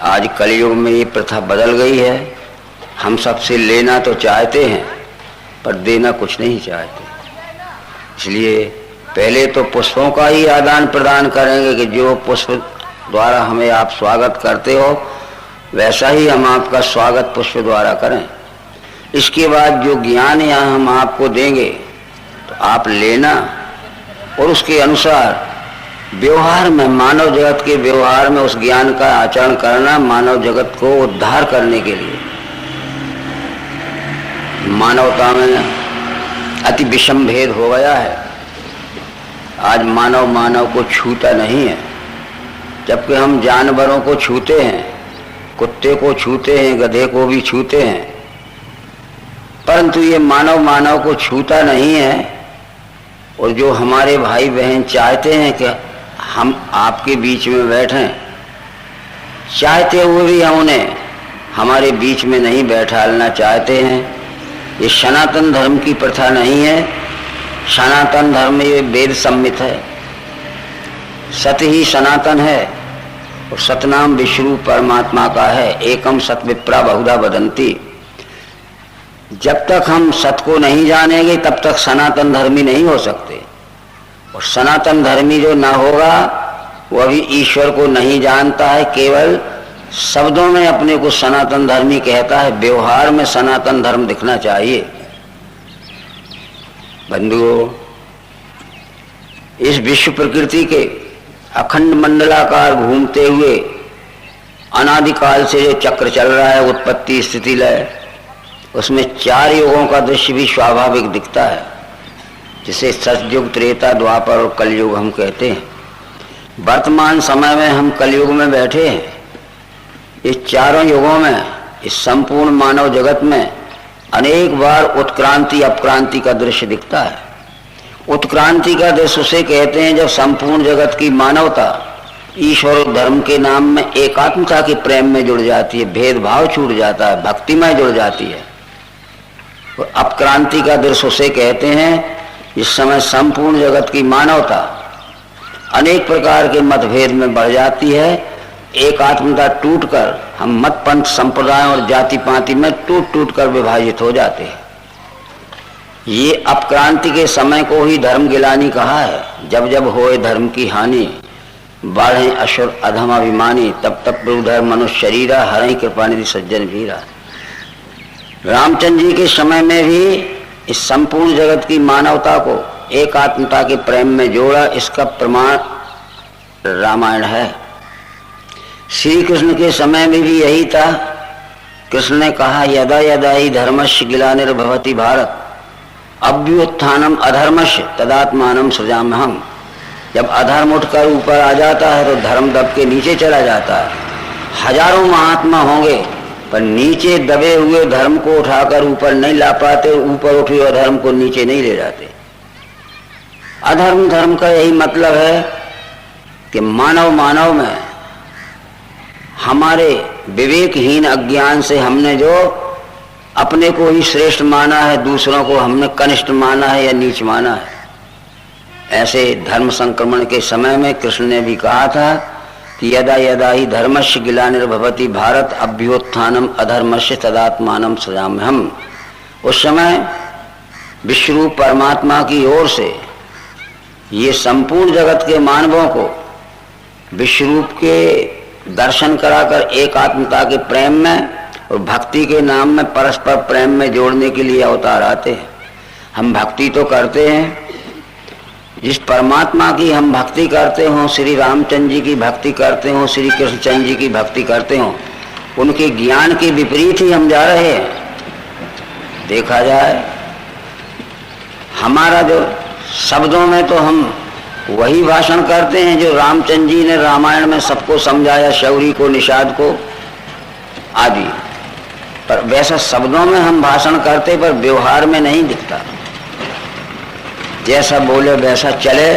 आज कलयुग में ये प्रथा बदल गई है। हम सबसे लेना तो चाहते हैं पर देना कुछ नहीं चाहते। इसलिए पहले तो पुष्पों का ही आदान प्रदान करेंगे कि जो पुष्प द्वारा हमें आप स्वागत करते हो वैसा ही हम आपका स्वागत पुष्प द्वारा करें। इसके बाद जो ज्ञान यहाँ हम आपको देंगे तो आप लेना और उसके अनुसार व्यवहार में, मानव जगत के व्यवहार में उस ज्ञान का आचरण करना, मानव जगत को उद्धार करने के लिए। मानवता में अति विषम भेद हो गया है। आज मानव मानव को छूता नहीं है, जबकि हम जानवरों को छूते हैं, कुत्ते को छूते हैं, गधे को भी छूते हैं, परंतु ये मानव मानव को छूता नहीं है। और जो हमारे भाई बहन चाहते हैं कि हम आपके बीच में बैठें, चाहते हुए भी हम उन्हें हमारे बीच में नहीं बैठालना चाहते हैं। ये सनातन धर्म की प्रथा नहीं है। सनातन धर्म ये वेद सम्मित है। सत्य ही सनातन है और सतनाम विष्णु परमात्मा का है। एकम सत विप्रा बहुधा वदंती। जब तक हम सत्य को नहीं जानेंगे तब तक सनातन धर्मी नहीं हो सकते। और सनातन धर्मी जो ना होगा वह भी ईश्वर को नहीं जानता है, केवल शब्दों में अपने को सनातन धर्मी कहता है। व्यवहार में सनातन धर्म दिखना चाहिए। बंधुओं, इस विश्व प्रकृति के अखंड मंडलाकार घूमते हुए अनादिकाल से जो चक्र चल रहा है, उत्पत्ति स्थिति लय, उसमें 4 युगों का दृश्य भी स्वाभाविक दिखता है, जिसे सतयुग, त्रेता, द्वापर और कलयुग हम कहते हैं। वर्तमान समय में हम कलयुग में बैठे हैं। इस चारों युगों में, इस संपूर्ण मानव जगत में अनेक बार उत्क्रांति अपक्रांति का दृश्य दिखता है। उत्क्रांति का दृश्य उसे कहते हैं जब संपूर्ण जगत की मानवता ईश्वर और धर्म के नाम में एकात्मता के प्रेम में जुड़ जाती है, भेदभाव छूट जाता है, भक्तिमय जुड़ जाती है। और अपक्रांति का दृश्य उसे कहते हैं इस समय संपूर्ण जगत की मानवता अनेक प्रकार के मतभेद में बढ़ जाती है। एकात्मता टूटकर हम मत पंथ संप्रदायों और जाति पाति में टूट टूट कर विभाजित हो जाते हैं। ये अपक्रांति के समय को ही धर्म गिलानी कहा है। जब जब होए धर्म की हानि, बाढ़े असुर अधम अभिमानी, तब तब प्रभुधर मनुष्य शरीरा, हरहि कृपा निधि सज्जन वीरा। रामचंद्र जी के समय में भी इस संपूर्ण जगत की मानवता को एकात्मता के प्रेम में जोड़ा, इसका प्रमाण रामायण है। श्री कृष्ण के समय में भी यही था। कृष्ण ने कहा यदा यदा ही धर्मस्य ग्लानिर्भवति भारत अभ्युत्थानम अधर्मस्य तदात्मानं सृजाम्यहम्। जब अधर्म उठकर ऊपर आ जाता है तो धर्म दब के नीचे चला जाता है। हजारों महात्मा होंगे पर नीचे दबे हुए धर्म को उठाकर ऊपर नहीं ला पाते, ऊपर उठे हुए धर्म को नीचे नहीं ले जाते। अधर्म धर्म का यही मतलब है कि मानव मानव में हमारे विवेकहीन अज्ञान से हमने जो अपने को ही श्रेष्ठ माना है, दूसरों को हमने कनिष्ठ माना है या नीच माना है। ऐसे धर्म संक्रमण के समय में कृष्ण ने भी कहा था कि यदा यदा ही धर्मस्य ग्लानिर्भवति भारत अभ्युत्थानम अधर्मस्य तदात्मानं सृजाम्यहम्। उस समय विश्वरूप परमात्मा की ओर से ये संपूर्ण जगत के मानवों को विश्वरूप के दर्शन कराकर एकात्मता के प्रेम में और भक्ति के नाम में परस्पर प्रेम में जोड़ने के लिए अवतार आते हैं। हम भक्ति तो करते हैं, जिस परमात्मा की हम भक्ति करते हों, श्री रामचंद्र जी की भक्ति करते हों, श्री कृष्णचंद्र जी की भक्ति करते हों, उनके ज्ञान के विपरीत ही हम जा रहे हैं। देखा जाए हमारा जो शब्दों में तो हम वही भाषण करते हैं जो रामचंद्र जी ने रामायण में सबको समझाया, शौरी को, निषाद को आदि, पर वैसा शब्दों में हम भाषण करते पर व्यवहार में नहीं दिखता। जैसा बोले वैसा चले,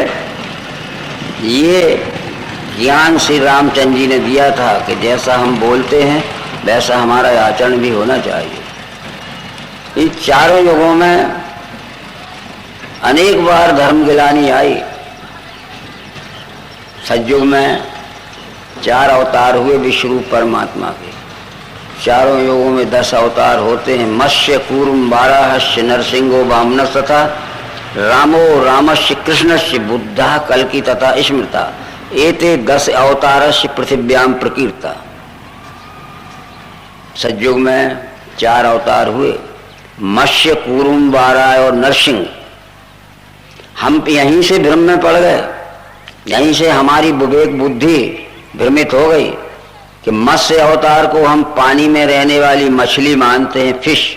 ये ज्ञान श्री रामचंद्र जी ने दिया था कि जैसा हम बोलते हैं वैसा हमारा आचरण भी होना चाहिए। इन चारों युगों में अनेक बार धर्म गिलानी आई। सतयुग में 4 अवतार हुए विश्वरूप परमात्मा के। चारों योगों में 10 अवतार होते हैं। मत्स्य, कूर्म, वाराहस्य, नरसिंहो, वामनस तथा रामो रामस्य कृष्णस्य बुद्धा कल्कि तथा स्मृता एते 10 अवतारस्य पृथिव्याम प्रकीर्ता। सतयुग में 4 अवतार हुए, मत्स्य, कूर्म, वाराह और नरसिंह। हम यहीं से भ्रम में पड़ गए, यहीं से हमारी विवेक बुद्धि भ्रमित हो गई कि मत्स्य अवतार को हम पानी में रहने वाली मछली मानते हैं, फिश।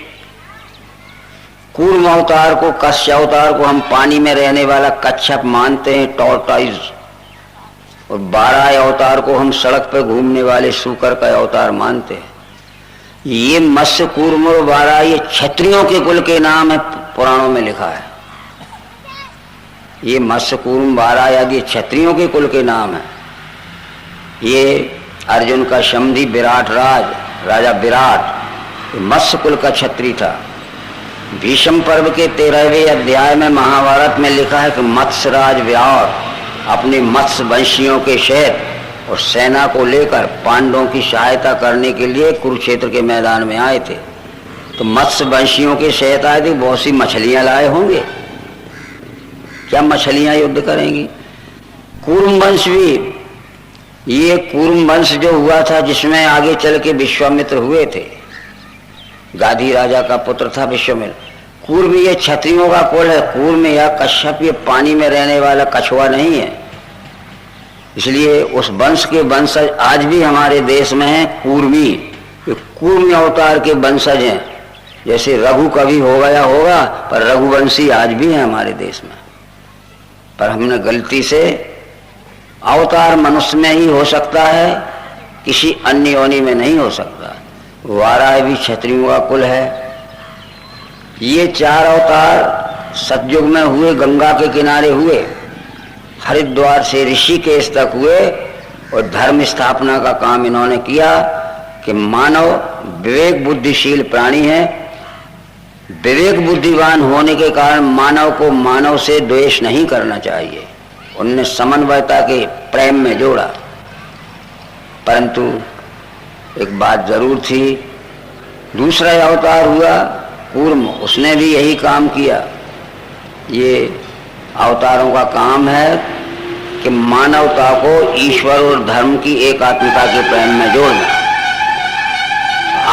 कूर्म अवतार को, कस्य अवतार को हम पानी में रहने वाला कच्छप मानते हैं, टॉर्टाइज। और वाराह अवतार को हम सड़क पर घूमने वाले सूकर का अवतार मानते हैं। ये मत्स्य, कूर्म और वाराह ये क्षत्रियों के कुल के नाम है, पुराणों में लिखा है। ये मत्स्य, कूर्म, वाराह आदि क्षत्रियों के कुल के नाम है। ये अर्जुन का समधी विराट राजा विराट मत्स्य कुल का क्षत्रिय था। भीष्म पर्व के 13वें अध्याय में महाभारत में लिखा है कि मत्स्यराज विराट अपने मत्स्य वंशियों के सहित और सेना को लेकर पांडवों की सहायता करने के लिए कुरुक्षेत्र के मैदान में आए थे। तो मत्स्य वंशियों के सहित आए थे, बहुत सी मछलियां लाए होंगे। क्या मछलियां युद्ध करेंगी? कूर्म वंश भी, ये कूर्म वंश जो हुआ था जिसमें आगे चल के विश्वामित्र हुए थे, गाधी राजा का पुत्र था विश्वामित्र। कूर्म ये क्षत्रियों का कुल है। कूर्म या कश्यप ये पानी में रहने वाला कछुआ नहीं है, इसलिए उस वंश के वंशज आज भी हमारे देश में हैं। कूर्मी, ये कूर्म अवतार के वंशज हैं। जैसे रघु कभी हो गया होगा, पर रघुवंशी आज भी है हमारे देश में। पर हमने गलती से, अवतार मनुष्य में ही हो सकता है, किसी अन्य योनि में नहीं हो सकता। वाराह भी क्षत्रियों का कुल है। ये 4 अवतार सतयुग में हुए, गंगा के किनारे हुए, हरिद्वार से ऋषिकेश तक हुए और धर्म स्थापना का काम इन्होंने किया कि मानव विवेक बुद्धिशील प्राणी है। विवेक बुद्धिवान होने के कारण मानव को मानव से द्वेष नहीं करना चाहिए। उनने समन्वयता के प्रेम में जोड़ा। परंतु एक बात जरूर थी, दूसरा अवतार हुआ कूर्म, उसने भी यही काम किया। ये अवतारों का काम है कि मानवता को ईश्वर और धर्म की एकात्मता के प्रेम में जोड़ना।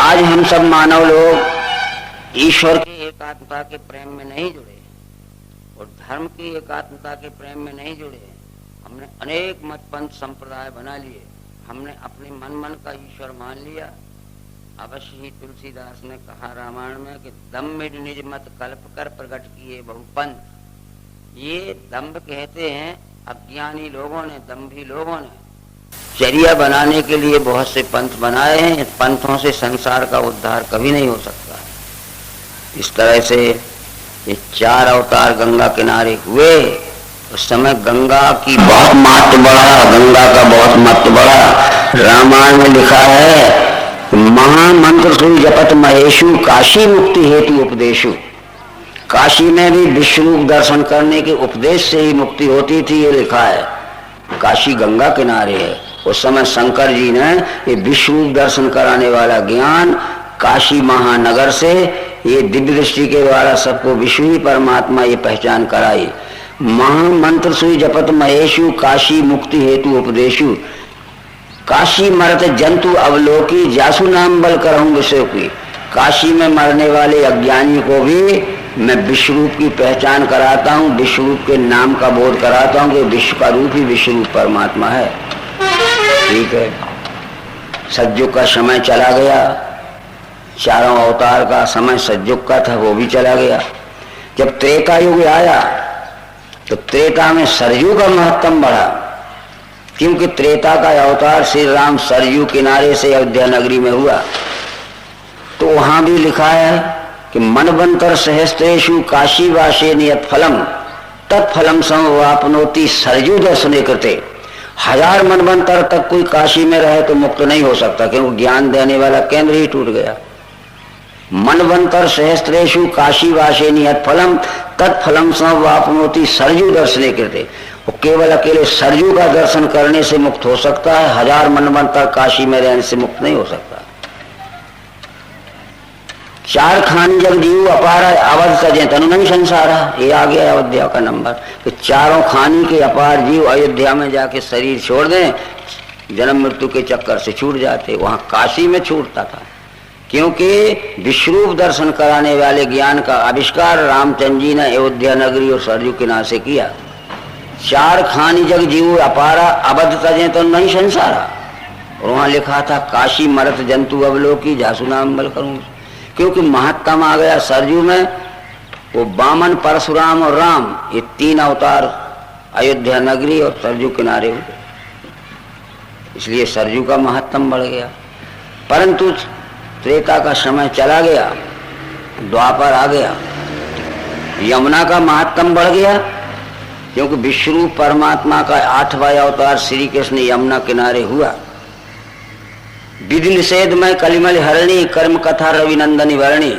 आज हम सब मानव लोग ईश्वर की एकात्मता के प्रेम में नहीं जुड़े और धर्म की एकात्मता के प्रेम में नहीं जुड़े। हमने अनेक मत पंथ संप्रदाय बना लिए, हमने अपने मन का ईश्वर मान लिया। अवश्य ही तुलसीदास ने कहा रामायण में कि दम्भ निज मत कल्प कर प्रकट किए बहुपंथ। ये दम्भ कहते हैं अज्ञानी लोगों ने, दम्भी लोगों ने चर्या बनाने के लिए बहुत से पंथ बनाए हैं। पंथों से संसार का उद्धार कभी नहीं हो सकता। इस तरह से ये 4 अवतार गंगा किनारे हुए। उस समय गंगा की बहुत महत्व बढ़ा, गंगा का बहुत महत्व बढ़ा। रामायण में लिखा है महामंत्र सुन जपत महेशु काशी मुक्ति हेतु उपदेशु। काशी में भी विश्वरूप दर्शन करने के उपदेश से ही मुक्ति होती थी, ये लिखा है। काशी गंगा किनारे है। उस समय शंकर जी ने ये विश्वरूप दर्शन कराने वाला ज्ञान काशी महानगर से, ये दिव्य दृष्टि के द्वारा सबको विश्व ही परमात्मा ये पहचान कराई। महामंत्र सुई जपत महेशु काशी मुक्ति हेतु उपदेशु। काशी मरत जंतु अवलोकी जासु नाम बल करहूं विषय की। काशी में मरने वाले अज्ञानी को भी मैं विश्वरूप की पहचान कराता हूँ, विश्वरूप के नाम का बोध कराता हूँ कि विश्व का रूप ही विश्वरूप परमात्मा है। ठीक है, सतयुग का समय चला गया, 4 अवतार का समय सतयुग का था, वो भी चला गया। जब त्रेता युग आया तो त्रेता में सरयू का महत्व बढ़ा, क्योंकि त्रेता का अवतार श्री राम सरयू किनारे से अयोध्या नगरी में हुआ। तो वहां भी लिखा है कि मनवंतर सहस्त्रेषु काशी वासे नियत फलम तत्फलम समवापनोति सरयू दर्शने कृते। 1000 मनवंतर तक कोई काशी में रहे तो मुक्त नहीं हो सकता, क्योंकि ज्ञान देने वाला केंद्र ही टूट गया। मनवंतर सहस्त्रेषु काशी वासे नियत फलम तत्फलम समवापनोति सरयू दर्शने कृते। वो केवल अकेले सरयू का दर्शन करने से मुक्त हो सकता है, 1000 मनवंतर काशी में रहने से मुक्त नहीं हो सकता। 4 खानी जग जीव अपार अवध सजे तनु नहीं संसारा, ये आ गया अयोध्या का नंबर। तो चारों खानी के अपार जीव अयोध्या में जाके शरीर छोड़ दें, जन्म मृत्यु के चक्कर से छूट जाते। वहां काशी में छूटता था, क्योंकि विश्वरूप दर्शन कराने वाले ज्ञान का आविष्कार रामचंद्र जी ने अयोध्या नगरी और सरयू किनारे से किया। 4 खानी जग जीव अपारा अवध तजे तो नहीं संसारा, और वहां लिखा था काशी मरत जंतु अवलोकी जासु नाम बल करूं, क्योंकि महात्मा आ गया सरयू में। वो वामन परशुराम और राम, ये 3 अवतार अयोध्या नगरी और सरयू किनारे हुए, इसलिए सरयू का महत्तम बढ़ गया। परंतु त्रेता का समय चला गया, द्वापर आ गया, यमुना का महत्तम बढ़ गया, क्योंकि विश्वरूप परमात्मा का 8वां अवतार श्री कृष्ण यमुना किनारे हुआ। विधि निषेध में कलिमल हरणी कर्म कथा रविनंदनी वर्णी,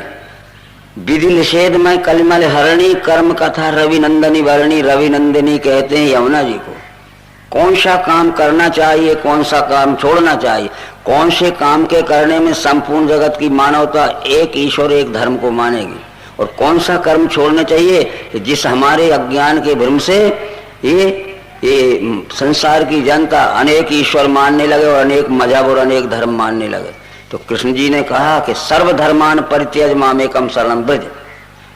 विधि निषेध में कलिमल हरणी कर्म कथा रविनंदनी वर्णी। रविनंदिनी कहते हैं यमुना जी को। कौन सा काम करना चाहिए, कौन सा काम छोड़ना चाहिए, कौन से काम के करने में संपूर्ण जगत की मानवता एक ईश्वर एक धर्म को मानेगी, और कौन सा कर्म छोड़ना चाहिए जिस हमारे अज्ञान के भ्रम से ये संसार की जनता अनेक ईश्वर मानने लगे और अनेक मजहब और अनेक धर्म मानने लगे। तो कृष्ण जी ने कहा कि सर्वधर्मान परित्यज मामेकम शरणं व्रज।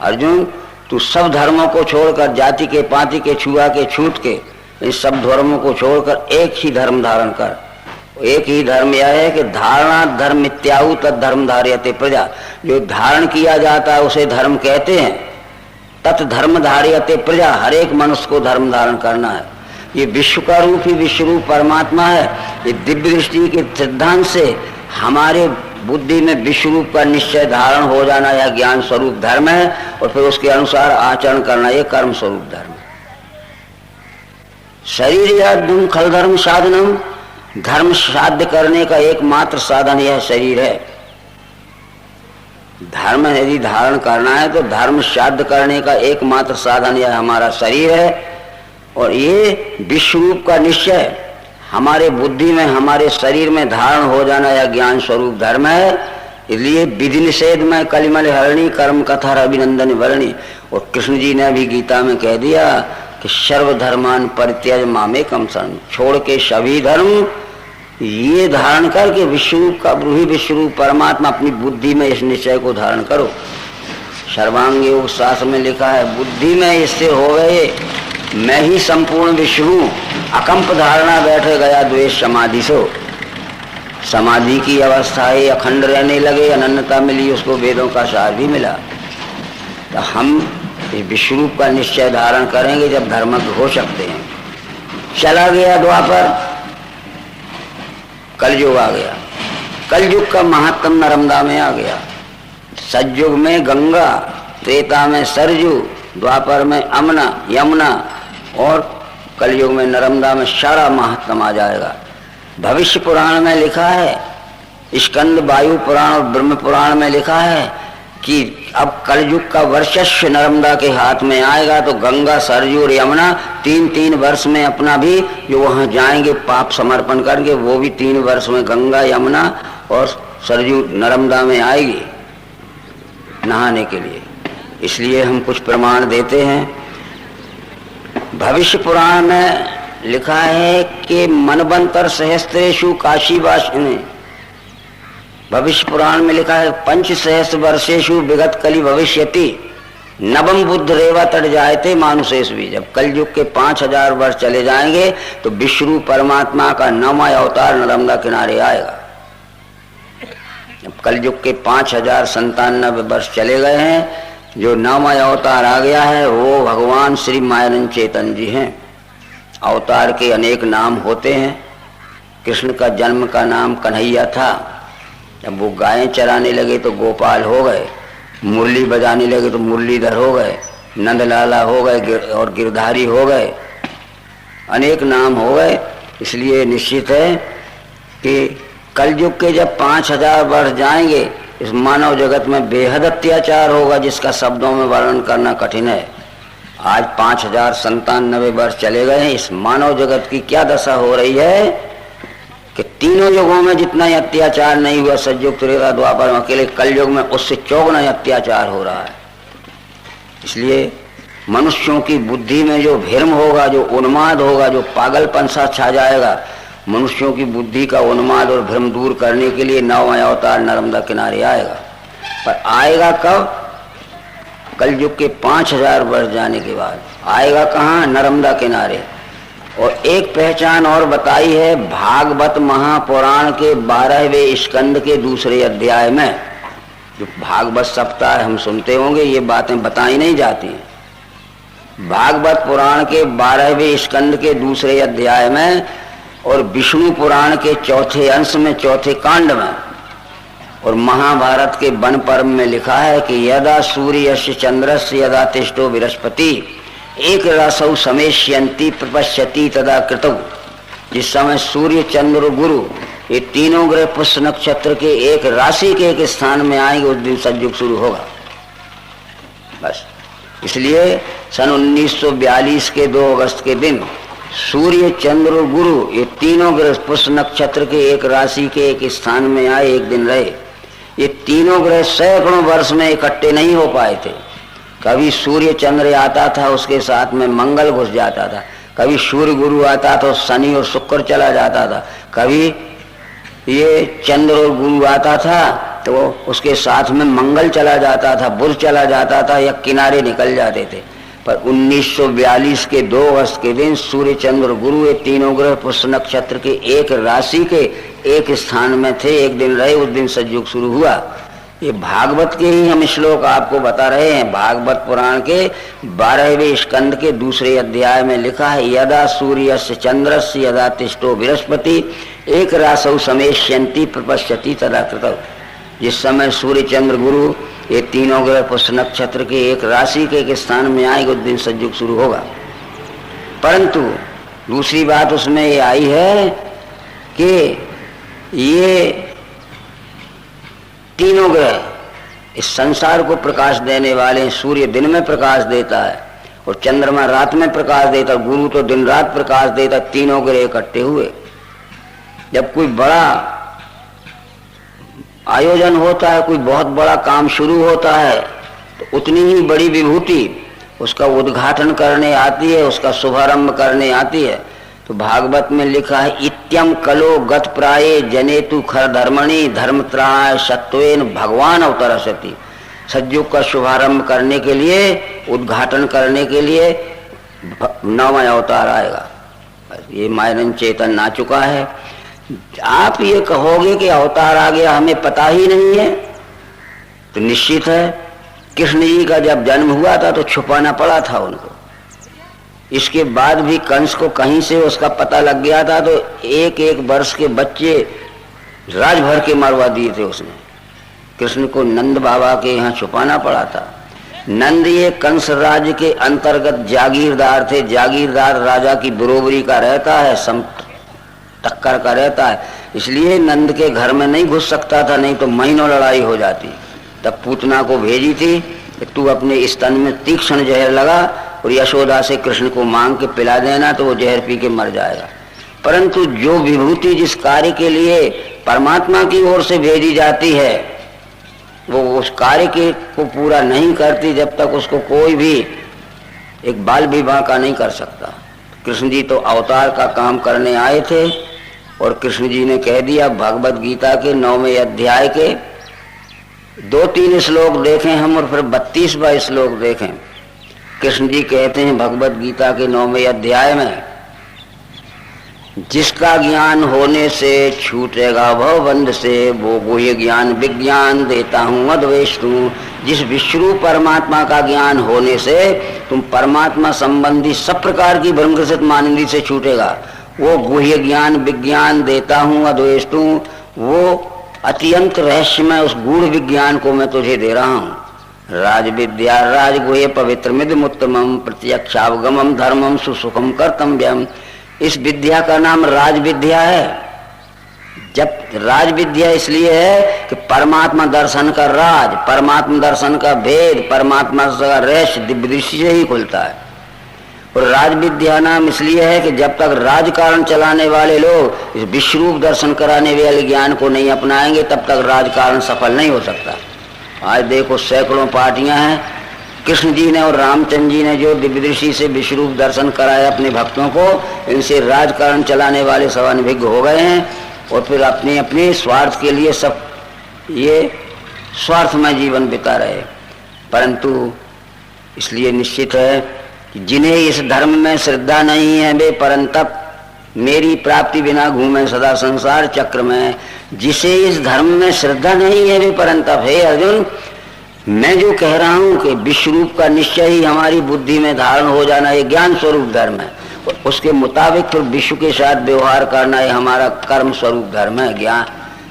अर्जुन, तू सब धर्मों को छोड़कर, जाति के पाति के छुआ के छूट के, इस सब धर्मों को छोड़कर एक ही धर्म धारण कर। एक ही धर्म यह है कि धारणा धर्म इत्याहु तद धर्म धार्यते प्रजा। जो धारण किया जाता है उसे धर्म कहते हैं। तत् धर्म धार्यते प्रजा, हर एक मनुष्य को धर्म धारण करना है। ये विश्व का रूप ही विश्वरूप परमात्मा है। ये दिव्य दृष्टि के सिद्धांत से हमारे बुद्धि में विश्वरूप का निश्चय धारण हो जाना यह ज्ञान स्वरूप धर्म है, और फिर उसके अनुसार आचरण करना यह कर्म स्वरूप धर्म है। शरीर या दुम खल धर्म साधनम, धर्म साध्य करने का एकमात्र साधन यह शरीर है। धर्म यदि धारण करना है तो धर्म साध्य करने का एकमात्र साधन यह हमारा शरीर है, और ये विश्वरूप का निश्चय हमारे बुद्धि में, हमारे शरीर में धारण हो जाना यह ज्ञान स्वरूप धर्म है। इसलिए विधि निषेध में कलिमल हरणी कर्म कथा अभिनंदन वर्णी। और कृष्ण जी ने भी गीता में कह दिया कि सर्वधर्मान परित्यज मामेकम शरणं, छोड़ के सभी धर्म ये धारण करके विश्वरूप का ही विश्वरूप परमात्मा अपनी बुद्धि में इस निश्चय को धारण करो। सर्वांग योग शास्त्र में लिखा है, बुद्धि में स्थिर हो गए मैं ही संपूर्ण विश्व हूँ, अकंप धारणा बैठे गया द्वेष समाधि सो। समाधि की अवस्था है, अखंड रहने लगे, अनन्यता मिली, उसको वेदों का सार भी मिला। तो हम इस विश्वरूप का निश्चय धारण करेंगे जब धर्मज्ञ हो सकते हैं। चला गया द्वापर, कलयुग आ गया। कलयुग का महात्म नर्मदा में आ गया। सतयुग में गंगा, त्रेता में सरयू, द्वापर में अमना यमुना, और कलयुग में नर्मदा में सारा महात्म आ जाएगा। भविष्य पुराण में लिखा है, स्कंद वायु पुराण और ब्रह्म पुराण में लिखा है कि अब कलयुग का वर्चस्व नर्मदा के हाथ में आएगा। तो गंगा सरयू और यमुना 3-3 वर्ष में अपना भी जो वहां जाएंगे पाप समर्पण करके, वो भी 3 वर्ष में गंगा यमुना और सरयू नर्मदा में आएगी नहाने के लिए। इसलिए हम कुछ प्रमाण देते हैं। भविष्य पुराण में लिखा है कि मनवंतर सहस्त्रेषु काशीवासिनी, भविष्य पुराण में लिखा है 5 सहस्त्र वर्षेषु विगत कलि भविष्यति नवम बुद्ध रेवा तट जायते मानुषेश भी। जब कलयुग के 5000 वर्ष चले जाएंगे तो विश्वरूप परमात्मा का 9वां अवतार नर्मदा किनारे आएगा। जब कलयुग के 5097 वर्ष चले गए हैं, जो 9वां अवतार आ गया है वो भगवान श्री मायानंद चेतन जी हैं। अवतार के अनेक नाम होते हैं। कृष्ण का जन्म का नाम कन्हैया था। जब वो गायें चराने लगे तो गोपाल हो गए, मुरली बजाने लगे तो मुरलीधर हो गए, नंदलाला हो गए और गिरधारी हो गए, अनेक नाम हो गए। इसलिए निश्चित है कि कलयुग के जब 5000 वर्ष जाएंगे, इस मानव जगत में बेहद अत्याचार होगा जिसका शब्दों में वर्णन करना कठिन है। आज 5097 वर्ष चले गए हैं। इस मानव जगत की क्या दशा हो रही है कि तीनों युगों में जितना अत्याचार नहीं हुआ सतयुग त्रेता द्वापर में, अकेले कलयुग में उससे चौगुना अत्याचार हो रहा है। इसलिए मनुष्यों की बुद्धि में जो भ्रम होगा, जो उन्माद होगा, जो पागलपन सा छा जाएगा, मनुष्यों की बुद्धि का उन्माद और भ्रम दूर करने के लिए नौवां अवतार नर्मदा किनारे आएगा। पर आएगा कब? कलयुग के 5000 वर्ष जाने के बाद आएगा। कहाँ? नर्मदा किनारे। और एक पहचान और बताई है भागवत महापुराण के 12वें स्कंद के दूसरे अध्याय में। जो भागवत सप्ताह हम सुनते होंगे, ये बातें बताई नहीं जाती हैं। भागवत पुराण के 12वें स्कंद के दूसरे अध्याय में और विष्णु पुराण के चौथे अंश में, चौथे कांड में, और महाभारत के वन पर्व में लिखा है कि यदा सूर्यस्य चंद्रस्य यदा तिष्ठो बृहस्पति एक रसौ समेष्यन्ति प्रपश्यति तदा कृतौ। जिस समय सूर्य चंद्र गुरु ये तीनों ग्रह पुष्य नक्षत्र के एक राशि के एक स्थान में आएंगे, उस दिन सतयुग शुरू होगा। बस इसलिए सन 1942 के 2 अगस्त के दिन सूर्य चंद्र गुरु ये तीनों ग्रह पुष्य नक्षत्र के एक राशि के एक स्थान में आए, एक दिन रहे। ये तीनों ग्रह सैकड़ों वर्ष में इकट्ठे नहीं हो पाए थे। कभी सूर्य चंद्र आता था, उसके साथ में मंगल घुस जाता था। कभी सूर्य गुरु आता तो शनि और शुक्र चला जाता था। कभी ये चंद्र और गुरु आता था तो उसके साथ में मंगल चला जाता था, बुध चला जाता था, या किनारे निकल जाते थे। पर 1942 के 2 अगस्त के दिन सूर्य चंद्र गुरु ये तीनों ग्रह पुष्य नक्षत्र के एक राशि के एक स्थान में थे, एक दिन रहे, उस दिन सतयुग शुरू हुआ। ये भागवत के ही हम श्लोक आपको बता रहे हैं। भागवत पुराण के 12वें स्कंद के दूसरे अध्याय में लिखा है यदा सूर्यस्य चंद्रस्य यदा तिष्ठो बृहस्पति एक रासौ समेष्यन्ति प्रपश्यति तदा कृतौ। जिस समय सूर्य चंद्र गुरु ये तीनों ग्रह पुष्य नक्षत्र के एक राशि के एक स्थान में आएंगे, उस दिन सतयुग शुरू होगा। परंतु दूसरी बात उसमें ये आई है कि ये तीनों ग्रह इस संसार को प्रकाश देने वाले हैं। सूर्य दिन में प्रकाश देता है और चंद्रमा रात में प्रकाश देता है, गुरु तो दिन रात प्रकाश देता। तीनों ग्रह इकट्ठे हुए। जब कोई बड़ा आयोजन होता है, कोई बहुत बड़ा काम शुरू होता है, तो उतनी ही बड़ी विभूति उसका उद्घाटन करने आती है, उसका शुभारंभ करने आती है। तो भागवत में लिखा है इत्यम कलो गत प्राये जनेतु खर धर्मणि धर्मत्राय सत्वेन भगवान अवतरसति। सतयुग का शुभारंभ करने के लिए, उद्घाटन करने के लिए 9वां अवतार आएगा। ये मायरन चेतन आ चुका है। आप ये कहोगे कि अवतार आ गया, हमें पता ही नहीं है, तो निश्चित है कृष्ण जी का जब जन्म हुआ था तो छुपाना पड़ा था उनको। इसके बाद भी कंस को कहीं से उसका पता लग गया था, तो एक एक वर्ष के बच्चे राज भर के मरवा दिए थे उसने। कृष्ण को नंद बाबा के यहाँ छुपाना पड़ा था। नंद ये कंस राज्य के अंतर्गत जागीरदार थे। जागीरदार राजा की बरोबरी का रहता है, सम टक्कर का रहता है, इसलिए नंद के घर में नहीं घुस सकता था, नहीं तो महीनों लड़ाई हो जाती। तब पूतना को भेजी थी कि तू अपने स्तन में तीक्ष्ण जहर लगा और यशोदा से कृष्ण को मांग के पिला देना, तो वो जहर पी के मर जाएगा। परंतु जो विभूति जिस कार्य के लिए परमात्मा की ओर से भेजी जाती है, वो उस कार्य के को पूरा नहीं करती जब तक उसको कोई भी एक बाल विवाह का नहीं कर सकता। कृष्ण जी तो अवतार का काम करने आए थे और कृष्ण जी ने कह दिया। भगवत गीता के 9वें अध्याय के 2-3 श्लोक देखें हम और फिर 32वां श्लोक देखें। कृष्ण जी कहते हैं भगवत गीता के 9वें अध्याय में, जिसका ज्ञान होने से छूटेगा भवबंध से, वो गुह्य ज्ञान विज्ञान देता हूँ अद्वेष्टु। जिस विष्णु परमात्मा का ज्ञान होने से तुम परमात्मा संबंधी सब प्रकार की भ्रमग्रसित मानिंदी से छूटेगा, वो गुह्य ज्ञान विज्ञान देता हूँ अद्वेष्टु। वो अत्यंत रहस्यमय उस गूढ़ विज्ञान को मैं तुझे दे रहा हूँ। राज विद्या राजगुह्य पवित्रमिदमुत्तमं प्रत्यक्षावगमं धर्मं सुसुखं कर्तव्यम्। इस विद्या का नाम राज विद्या है। जब राज विद्या इसलिए है कि परमात्मा दर्शन का राज, परमात्मा दर्शन का भेद, परमात्मा का रहस्य दिव्य दृष्टि से ही खुलता है। और राज विद्या नाम इसलिए है कि जब तक राजकारण चलाने वाले लोग इस विश्वरूप दर्शन कराने वाले ज्ञान को नहीं अपनाएंगे तब तक राजकारण सफल नहीं हो सकता। आज देखो सैकड़ों पार्टियां हैं, कृष्ण जी ने और रामचंद्र जी ने जो दिव्य दृष्टि से विश्वरूप दर्शन कराया अपने भक्तों को, इनसे राजकारण चलाने वाले सब अनभिज्ञ हो गए हैं और फिर अपने अपने स्वार्थ के लिए सब ये स्वार्थमय जीवन बिता रहे। परंतु इसलिए निश्चित है कि जिन्हें इस धर्म में श्रद्धा नहीं है वे परंतप मेरी प्राप्ति बिना घूमे सदा संसार चक्र में। जिसे इस धर्म में श्रद्धा नहीं है वे परंतप। हे अर्जुन, मैं जो कह रहा हूं कि विश्वरूप का निश्चय ही हमारी बुद्धि में धारण हो जाना ये ज्ञान स्वरूप धर्म है, उसके मुताबिक फिर विश्व के साथ व्यवहार करना ये हमारा कर्म स्वरूप धर्म है ज्ञान।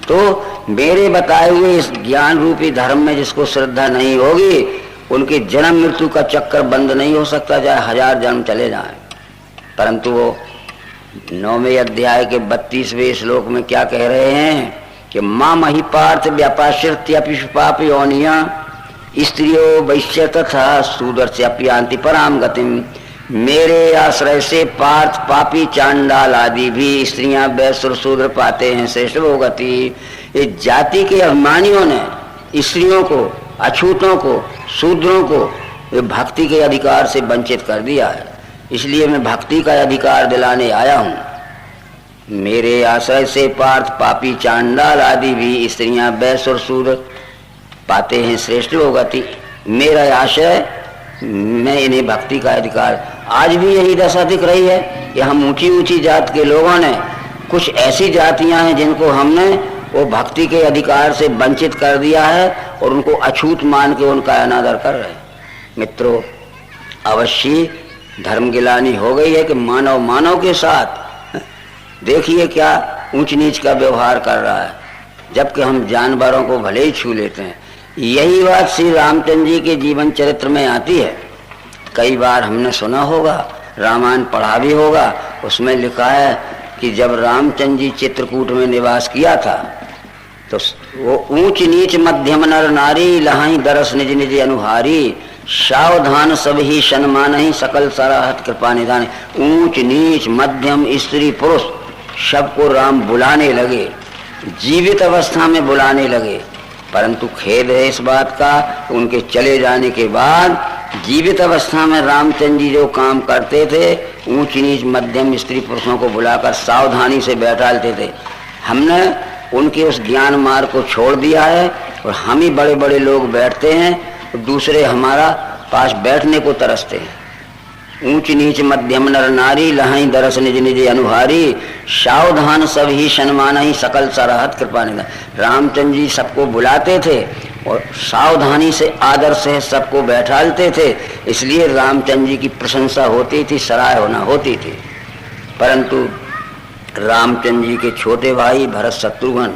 तो मेरे बताए हुए इस ज्ञान रूपी धर्म में जिसको श्रद्धा नहीं होगी उनके जन्म मृत्यु का चक्कर बंद नहीं हो सकता, चाहे 1000 जन्म चले जाएं। परंतु वो 9वें अध्याय के 32वें श्लोक में क्या कह रहे हैं कि मां मही पार्थ व्यापाश्रित्यपि पाप योनिया स्त्रियो वैश्य तथा शूद्र से अप्यांति पराम गतिम। मेरे आश्रय से पार्थ पापी चांडाल आदि भी स्त्रियां वैश्य और शूद्र पाते हैं श्रेष्ठ वो गति। ये जाति के अभिमानियों ने स्त्रियों को, अछूतों को, शूद्रों को भक्ति के अधिकार से वंचित कर दिया है। इसलिए मैं भक्ति का अधिकार दिलाने आया हूं। मेरे आश्रय से पार्थ पापी चांडाल आदि भी स्त्रियां वैश्य और शूद्र पाते हैं श्रेष्ठ वो गति। मेरा आशय, मैं इन्हें भक्ति का अधिकार। आज भी यही दशा दिख रही है कि हम ऊंची ऊंची जात के लोगों ने, कुछ ऐसी जातियां हैं जिनको हमने वो भक्ति के अधिकार से वंचित कर दिया है और उनको अछूत मान के उनका अनादर कर रहे हैं। मित्रों, अवश्य धर्म गिलानी हो गई है कि मानव मानव के साथ देखिए क्या ऊंच नीच का व्यवहार कर रहा है, जबकि हम जानवरों को भले ही छू लेते हैं। यही बात श्री रामचंद्र जी के जीवन चरित्र में आती है। कई बार हमने सुना होगा, रामायण पढ़ा भी होगा, उसमें लिखा है कि जब रामचंद्र जी चित्रकूट में निवास किया था तो वो ऊंच नीच मध्यम नर नारी लहाई दरस निज निज अनुहारी सावधान सब ही सन्मान ही सकल सराहत कृपा निधान। ऊंच नीच मध्यम स्त्री पुरुष सबको राम बुलाने लगे, जीवित अवस्था में बुलाने लगे। परंतु खेद है इस बात का, उनके चले जाने के बाद जीवित अवस्था में रामचंद्र जी जो काम करते थे ऊंच नीच मध्यम स्त्री पुरुषों को बुलाकर सावधानी से बैठालते थे। हमने उनके उस ज्ञान मार्ग को छोड़ दिया है और हम ही बड़े बड़े लोग बैठते हैं और दूसरे हमारा पास बैठने को तरसते हैं। ऊंच नीच मध्यम नर नारी लहाई दरस निज निज अनुहारी सावधान सब ही सन्मान ही सकल सराहत कृपा निधान। रामचंद्र जी सबको बुलाते थे और सावधानी से आदर से सबको बैठालते थे, इसलिए रामचंद्र जी की प्रशंसा होती थी, सराह होना होती थी। परंतु रामचंद्र जी के छोटे भाई भरत शत्रुघ्न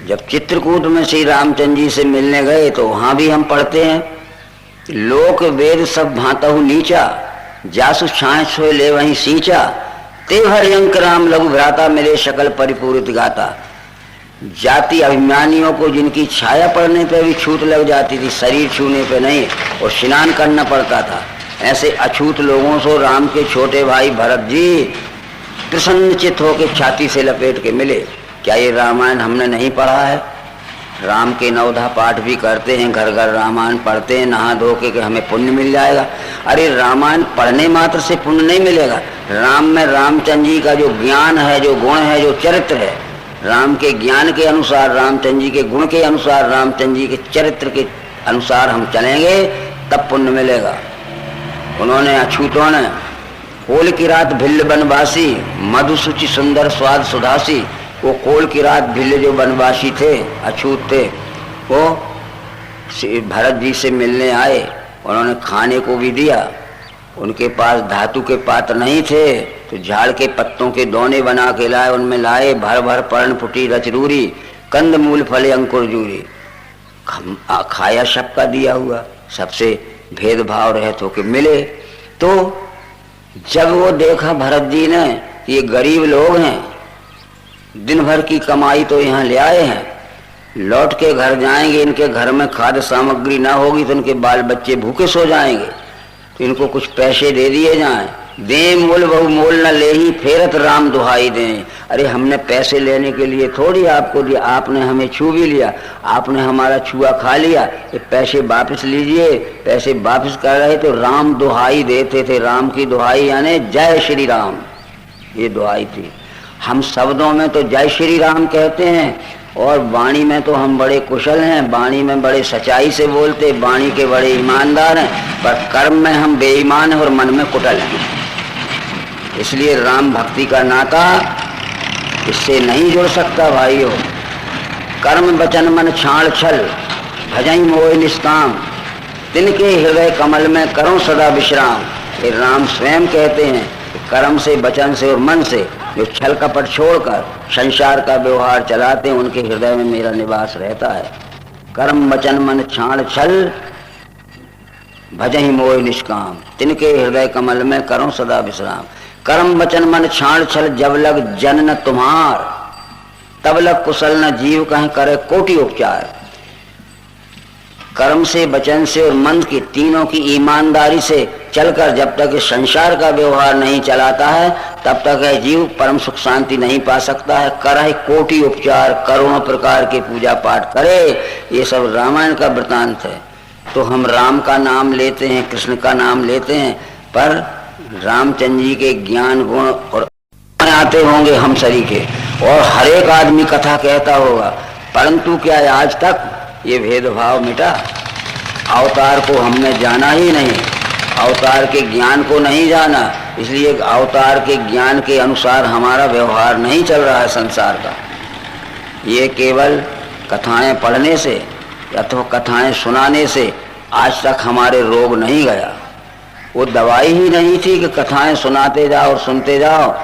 जब चित्रकूट में श्री रामचंद्र जी से मिलने गए तो वहां भी हम पढ़ते हैं, लोक वेद सब भांतहु नीचा जासु छाए सोए ले वहीं सींचा ते हरियंक राम लघु भ्राता मिले सकल परिपूरित गाता। जाति अभिमानियों को जिनकी छाया पड़ने पे भी छूट लग जाती थी, शरीर छूने पे नहीं, और स्नान करना पड़ता था, ऐसे अछूत लोगों से राम के छोटे भाई भरत जी प्रसन्नचित होकर छाती से लपेट के मिले। क्या ये रामायण हमने नहीं पढ़ा है? राम के 9 पाठ भी करते हैं, घर घर रामायण पढ़ते हैं नहा धो के कि हमें पुण्य मिल जाएगा। अरे रामायण पढ़ने मात्र से पुण्य नहीं मिलेगा। राम में रामचंद्र जी का जो ज्ञान है, जो गुण है, जो चरित्र है, राम के ज्ञान के अनुसार, रामचंद्र जी के गुण के अनुसार, रामचंद्र जी के चरित्र के अनुसार हम चलेंगे तब पुण्य मिलेगा। उन्होंने अछूतों ने कोल की रात भिल्ल बनवासी मधुसूचि सुंदर स्वाद सुधासी, वो कोल की रात भिल्ल जो बनवासी थे, अछूत थे, वो भरत जी से मिलने आए। उन्होंने खाने को भी दिया। उनके पास धातु के पात्र नहीं थे तो झाड़ के पत्तों के दोने बना के लाए, उनमें लाए भर भर पर्ण फुटी रचरूरी कंद मूल फले अंकुर जूरी। खाया सबका दिया हुआ, सबसे भेदभाव रहित होके मिले। तो जब वो देखा भरत जी ने ये गरीब लोग हैं, दिन भर की कमाई तो यहाँ ले आए हैं, लौट के घर जाएंगे, इनके घर में खाद्य सामग्री ना होगी तो इनके बाल बच्चे भूखे सो जाएंगे। तो इनको कुछ पैसे दे दिए जाएं। दे मोल बहु मोल न ले ही फेरत राम दुहाई दें। अरे हमने पैसे लेने के लिए थोड़ी आपको दिया, आपने हमें छू भी लिया, आपने हमारा छुआ खा लिया, ये पैसे वापस लीजिए। पैसे वापस कर रहे तो राम दुहाई देते थे। राम की दुहाई यानी जय श्री राम, ये दुहाई थी। हम शब्दों में तो जय श्री राम कहते हैं और वाणी में तो हम बड़े कुशल हैं, वाणी में बड़े सच्चाई से बोलते, वाणी के बड़े ईमानदार हैं, पर कर्म में हम बेईमान हैं और मन में कुटिल हैं। इसलिए राम भक्ति का नाता इससे नहीं जुड़ सकता भाइयों। कर्म वचन मन छाड़ छल भजई मोह निष्काम, तिनके हृदय कमल में करो सदा विश्राम। ये राम स्वयं कहते हैं कि कर्म से वचन से और मन से जो छल कपट छोड़कर संसार का व्यवहार चलाते हैं उनके हृदय में मेरा निवास रहता है। कर्म वचन मन छाड़ छल भजहि मोह निष्काम, तिनके हृदय कमल में करो सदा विश्राम। कर्म वचन मन छाड़ छल जब लग जन न तुम्हार, तब लग कुशल न जीव कहीं करे कोटि उपचार। कर्म से वचन से और मन की तीनों की ईमानदारी से चलकर जब तक इस संसार का व्यवहार नहीं चलाता है तब तक है जीव परम सुख शांति नहीं पा सकता है। करे कोटि उपचार, करोड़ों प्रकार के पूजा पाठ करे, ये सब रामायण का वृतांत है। तो हम राम का नाम लेते हैं, कृष्ण का नाम लेते हैं, पर रामचंद्र जी के ज्ञान गुण और आते होंगे हम सभी के, और हर एक आदमी कथा कहता होगा, परंतु क्या आज तक ये भेदभाव मिटा? अवतार को हमने जाना ही नहीं, अवतार के ज्ञान को नहीं जाना, इसलिए अवतार के ज्ञान के अनुसार हमारा व्यवहार नहीं चल रहा है संसार का। ये केवल कथाएं पढ़ने से अथवा कथाएं सुनाने से आज तक हमारे रोग नहीं गया। वो दवाई ही नहीं थी कि कथाएं सुनाते जाओ और सुनते जाओ।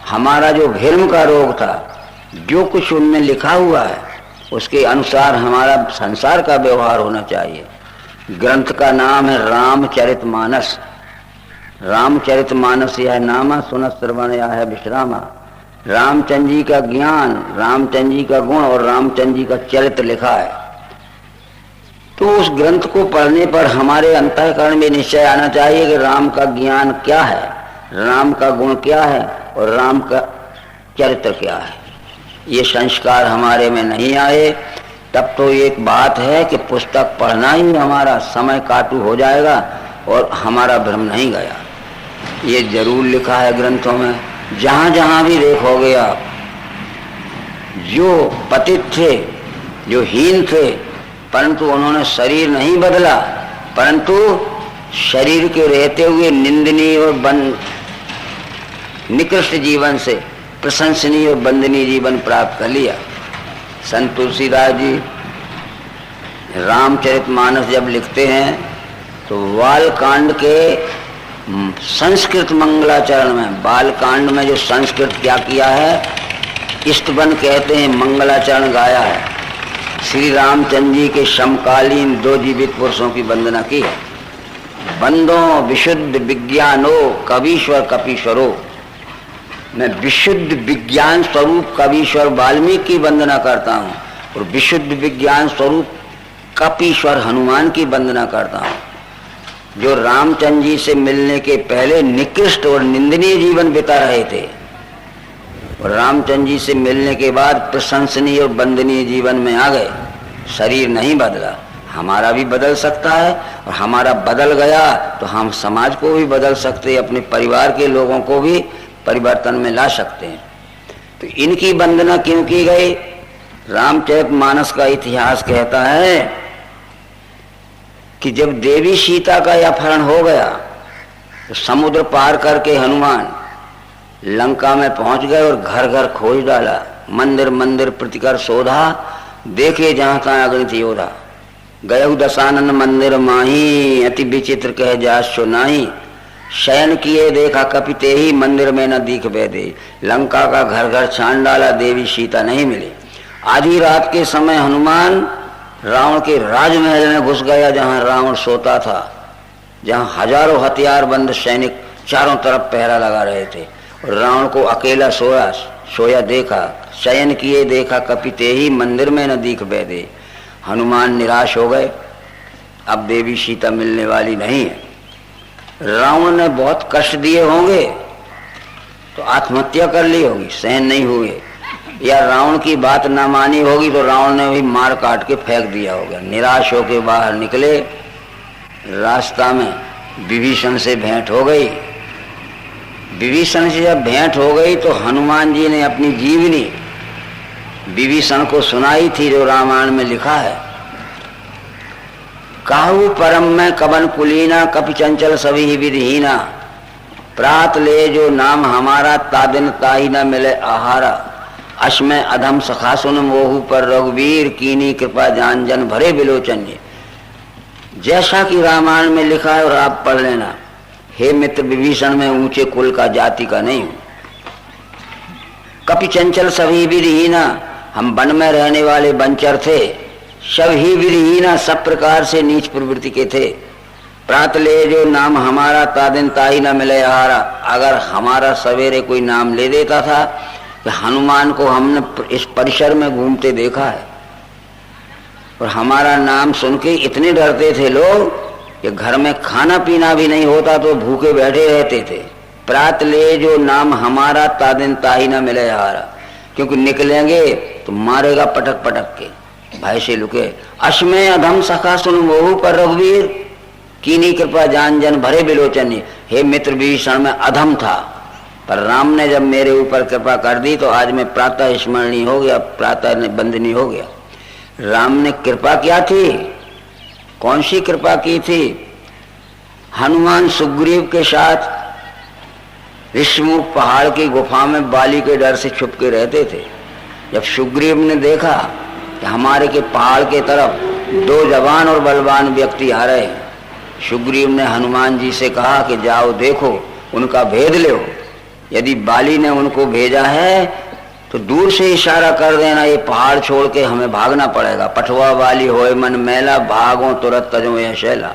हमारा जो भ्रम का रोग था, जो कुछ उनमें लिखा हुआ है उसके अनुसार हमारा संसार का व्यवहार होना चाहिए। ग्रंथ का नाम है रामचरितमानस। रामचरितमानस यह नामा सुनत श्रवण या है विश्रामा। रामचंद्र जी का ज्ञान, रामचंद्र जी का गुण और रामचंद्र जी का चरित्र लिखा है। तो उस ग्रंथ को पढ़ने पर हमारे अंतःकरण में निश्चय आना चाहिए कि राम का ज्ञान क्या है, राम का गुण क्या है और राम का चरित्र क्या है। ये संस्कार हमारे में नहीं आए तब तो एक बात है कि पुस्तक पढ़ना ही हमारा समय काटू हो जाएगा और हमारा भ्रम नहीं गया। ये जरूर लिखा है ग्रंथों में, जहाँ जहाँ भी देखोगे आप, जो पतित थे, जो हीन थे, परंतु उन्होंने शरीर नहीं बदला, परंतु शरीर के रहते हुए निंदनीय और निकृष्ट जीवन से प्रशंसनीय और वंदनीय जीवन प्राप्त कर लिया। संत तुलसीदास जी रामचरितमानस जब लिखते हैं तो बालकांड के संस्कृत मंगलाचरण में, बालकांड में जो संस्कृत क्या किया है, इष्टबन कहते हैं, मंगलाचरण गाया है। श्री रामचंद्र जी के समकालीन दो जीवित पुरुषों की वंदना की है। बंदो विशुद्ध विज्ञानो कवीश्वर कपीश्वरो। मैं विशुद्ध विज्ञान स्वरूप कवीश्वर वाल्मीकि की वंदना करता हूँ और विशुद्ध विज्ञान स्वरूप कपीश्वर हनुमान की वंदना करता हूँ, जो रामचंद्र जी से मिलने के पहले निकृष्ट और निंदनीय जीवन बिता रहे थे और रामचंद्र जी से मिलने के बाद प्रशंसनीय और वंदनीय जीवन में आ गए। शरीर नहीं बदला, हमारा भी बदल सकता है और हमारा बदल गया तो हम समाज को भी बदल सकते हैं, अपने परिवार के लोगों को भी परिवर्तन में ला सकते हैं। तो इनकी वंदना क्यों की गई? रामचरितमानस का इतिहास कहता है कि जब देवी सीता का अपहरण हो गया तो समुद्र पार करके हनुमान लंका में पहुंच गए और घर घर खोज डाला, मंदिर मंदिर प्रतिकर शोधा, देखे जहां तहां अगणित योधा। गयहु दशानन मंदिर माही, अति विचित्र कह जासो नाही। शयन किए देखा कपिते ही, मंदिर में न दीख बैदे। लंका का घर घर छान डाला, देवी सीता नहीं मिली। आधी रात के समय हनुमान रावण के राजमहल में घुस गया, जहां रावण सोता था, जहां हजारों हथियारबंद सैनिक चारों तरफ पहरा लगा रहे थे, और रावण को अकेला सोया देखा। शयन किए देखा कपिते ही, मंदिर में न दीख बैदे। हनुमान निराश हो गए, अब देवी सीता मिलने वाली नहीं है। रावण ने बहुत कष्ट दिए होंगे तो आत्महत्या कर ली होगी, सहन नहीं हुए, या रावण की बात ना मानी होगी तो रावण ने भी मार काट के फेंक दिया होगा। निराश होके बाहर निकले, रास्ता में विभीषण से भेंट हो गई। विभीषण से जब भेंट हो गई तो हनुमान जी ने अपनी जीवनी विभीषण को सुनाई थी, जो रामायण में लिखा है। काहू परम में कबन कुलीना, कपि चंचल सभी विधिहीना, प्रात ले जो नाम हमारा, तादिन ताही न मिले आहारा, अश्मय अधम सखा सुन मोहू पर रघुवीर, कीनी कृपा जान जन भरे बिलोचन। जैसा कि रामायण में लिखा है और आप पढ़ लेना। हे मित्र विभीषण, मैं ऊंचे कुल का जाति का नहीं हूं। कपि चंचल सभी विधिहीना, हम वन में रहने वाले बनचर थे। सभी विधिहीना, सब प्रकार से नीच प्रवृत्ति के थे। प्रात ले जो नाम हमारा, तादिन ताही न मिले आहारा, अगर हमारा सवेरे कोई नाम ले देता था कि हनुमान को हमने इस परिसर में घूमते देखा है, और हमारा नाम सुन के इतने डरते थे लोग कि घर में खाना पीना भी नहीं होता तो भूखे बैठे रहते थे। प्रात ले जो नाम हमारा, तादिन ताही न मिले आहारा, क्योंकि निकलेंगे तो मारेगा पटक पटक के, भय से लुके। अश्मय अधम सखा सुन मोहू पर रघुवीर, कीनी कृपा जान जन भरे बिलोचन। हे मित्र विभीषण, में अधम था, पर राम ने जब मेरे ऊपर कृपा कर दी तो आज मैं प्रातः स्मरणीय हो गया, प्रातः बंदनीय हो गया। राम ने कृपा क्या थी? कौन सी कृपा की थी? हनुमान सुग्रीव के साथ ऋषिमुख पहाड़ की गुफा में बाली के डर से छुप के रहते थे। जब सुग्रीव ने देखा कि हमारे के पहाड़ के तरफ दो जवान और बलवान व्यक्ति आ रहे हैं, सुग्रीव ने हनुमान जी से कहा कि जाओ देखो, उनका भेद लो। यदि बाली ने उनको भेजा है तो दूर से इशारा कर देना, ये पहाड़ छोड़ के हमें भागना पड़ेगा। पठवा वाली होए मन मैला, भागो तुरंत तजो यह शैला।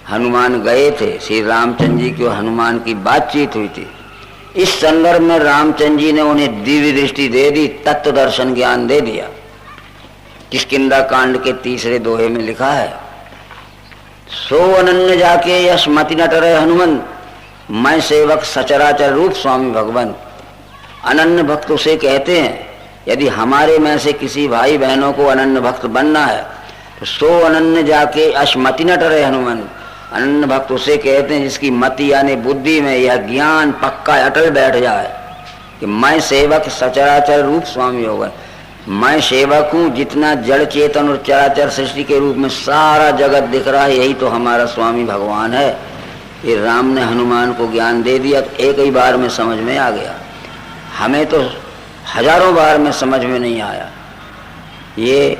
हनुमान गए थे। श्री रामचंद्र जी की हनुमान की बातचीत हुई थी। इस संदर्भ में रामचंद्र जी ने उन्हें दिव्य दृष्टि दे दी, तत्व दर्शन ज्ञान दे दिया। किष्किंधा कांड के 3 दोहे में लिखा है, सो अनन्य जाके यश मति न टरे हनुमंत, मैं सेवक सचराचर रूप स्वामी भगवंत। अनन्य भक्त उसे कहते हैं, यदि हमारे में से किसी भाई बहनों को अनन्य भक्त बनना है तो सो अनन्य जाके यश मति न टरे हनुमंत। अनन्य भक्त उसे कहते हैं जिसकी मति यानी बुद्धि में यह ज्ञान पक्का अटल बैठ जाए कि मैं सेवक सचराचर रूप स्वामी होगा। मैं सेवक हूँ, जितना जड़ चेतन और चराचर सृष्टि के रूप में सारा जगत दिख रहा है, यही तो हमारा स्वामी भगवान है। ये राम ने हनुमान को ज्ञान दे दिया तो एक ही बार में समझ में आ गया। हमें तो हजारों बार में समझ में नहीं आया। ये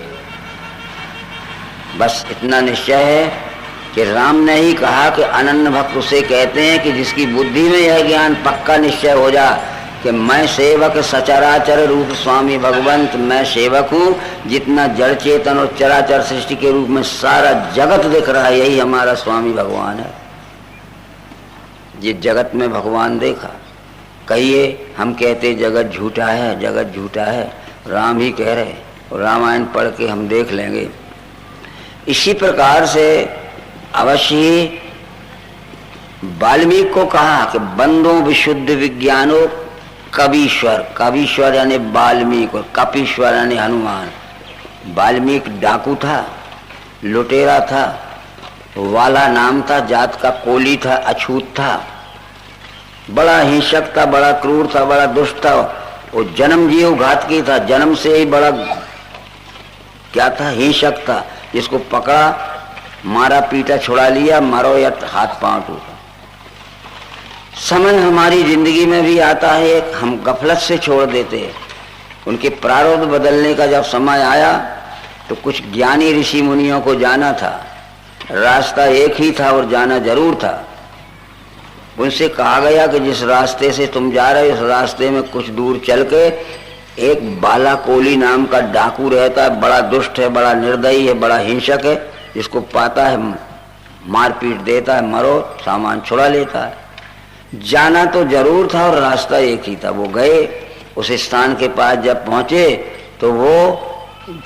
बस इतना निश्चय है कि राम ने ही कहा कि अनन्य भक्त उसे कहते हैं कि जिसकी बुद्धि में यह ज्ञान पक्का निश्चय हो जा कि मैं सेवक सचराचर रूप स्वामी भगवंत, मैं सेवक हूँ, जितना जड़ चेतन और चराचर सृष्टि के रूप में सारा जगत दिख रहा है, यही हमारा स्वामी भगवान है। ये जगत में भगवान देखा। कहिए हम कहते जगत झूठा है, जगत झूठा है, राम ही कह रहे, और रामायण पढ़ के हम देख लेंगे। इसी प्रकार से अवश्य ही वाल्मीकि को कहा कि बंदो विशुद्ध विज्ञानो कवीश्वर, कवीश्वर यानी वाल्मीकि, और कपीश्वर यानी हनुमान। वाल्मीकि डाकू था, लुटेरा था, वाला नाम था, जात का कोली था, अछूत था, बड़ा हिंसक था, बड़ा क्रूर था, बड़ा दुष्ट था, वो जन्म जीव घातकी था, जन्म से ही बड़ा क्या था, हिंसक था। जिसको पकड़ा मारा पीटा छुड़ा लिया, मरो या हाथ पांव टूटा। समय हमारी जिंदगी में भी आता है, हम गफलत से छोड़ देते हैं। उनके प्रारब्ध बदलने का जब समय आया तो कुछ ज्ञानी ऋषि मुनियों को जाना था, रास्ता एक ही था और जाना जरूर था। उनसे कहा गया कि जिस रास्ते से तुम जा रहे हो, उस रास्ते में कुछ दूर चल के एक बाला कोली नाम का डाकू रहता है, बड़ा दुष्ट है, बड़ा निर्दयी है, बड़ा हिंसक है, जिसको पाता है मारपीट देता है, मरो सामान छुड़ा लेता है। जाना तो जरूर था और रास्ता एक ही था। वो गए, उस स्थान के पास जब पहुंचे तो वो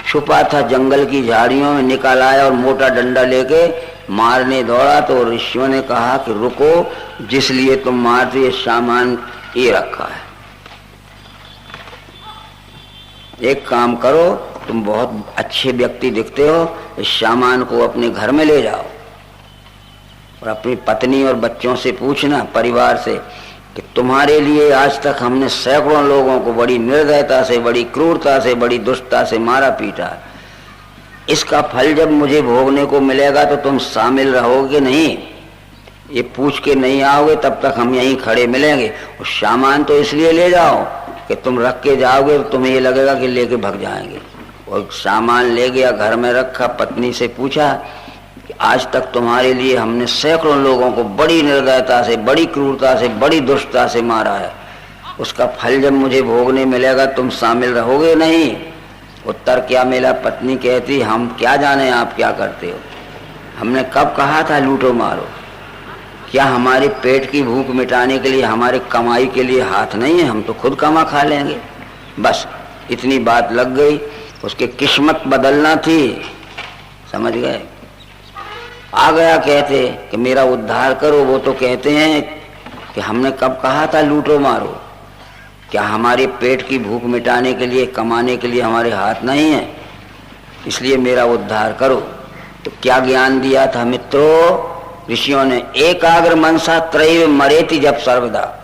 छुपा था जंगल की झाड़ियों में, निकल आया और मोटा डंडा लेके मारने दौड़ा तो ऋषियों ने कहा कि रुको, जिसलिए तुम मारते ये सामान ये रखा है, एक काम करो, तुम बहुत अच्छे व्यक्ति दिखते हो, इस सामान को अपने घर में ले जाओ और अपनी पत्नी और बच्चों से पूछना, परिवार से, कि तुम्हारे लिए आज तक हमने सैकड़ों लोगों को बड़ी निर्दयता से, बड़ी क्रूरता से, बड़ी दुष्टता से मारा पीटा, इसका फल जब मुझे भोगने को मिलेगा तो तुम शामिल रहोगे नहीं? ये पूछ के नहीं आओगे तब तक हम यहीं खड़े मिलेंगे। और सामान तो इसलिए ले जाओ कि तुम रख के जाओगे तो तुम्हें ये लगेगा कि लेके भाग जाएंगे। और सामान ले गया, घर में रखा, पत्नी से पूछा कि आज तक तुम्हारे लिए हमने सैकड़ों लोगों को बड़ी निर्दयता से, बड़ी क्रूरता से, बड़ी दुष्टता से मारा है, उसका फल जब मुझे भोगने मिलेगा तुम शामिल रहोगे नहीं? उत्तर क्या मिला? पत्नी कहती, हम क्या जाने आप क्या करते हो, हमने कब कहा था लूटो मारो? क्या हमारे पेट की भूख मिटाने के लिए, हमारे कमाई के लिए हाथ नहीं है? हम तो खुद कमा खा लेंगे। बस इतनी बात लग गई, उसके किस्मत बदलना थी, समझ गए? आ गया कहते कि मेरा उद्धार करो। वो तो कहते हैं कि हमने कब कहा था लूटो मारो? क्या हमारे पेट की भूख मिटाने के लिए, कमाने के लिए हमारे हाथ नहीं है? इसलिए मेरा उद्धार करो। तो क्या ज्ञान दिया था मित्रों ऋषियों ने? एकाग्र मनसा त्रैव मरेति जब सर्वदा।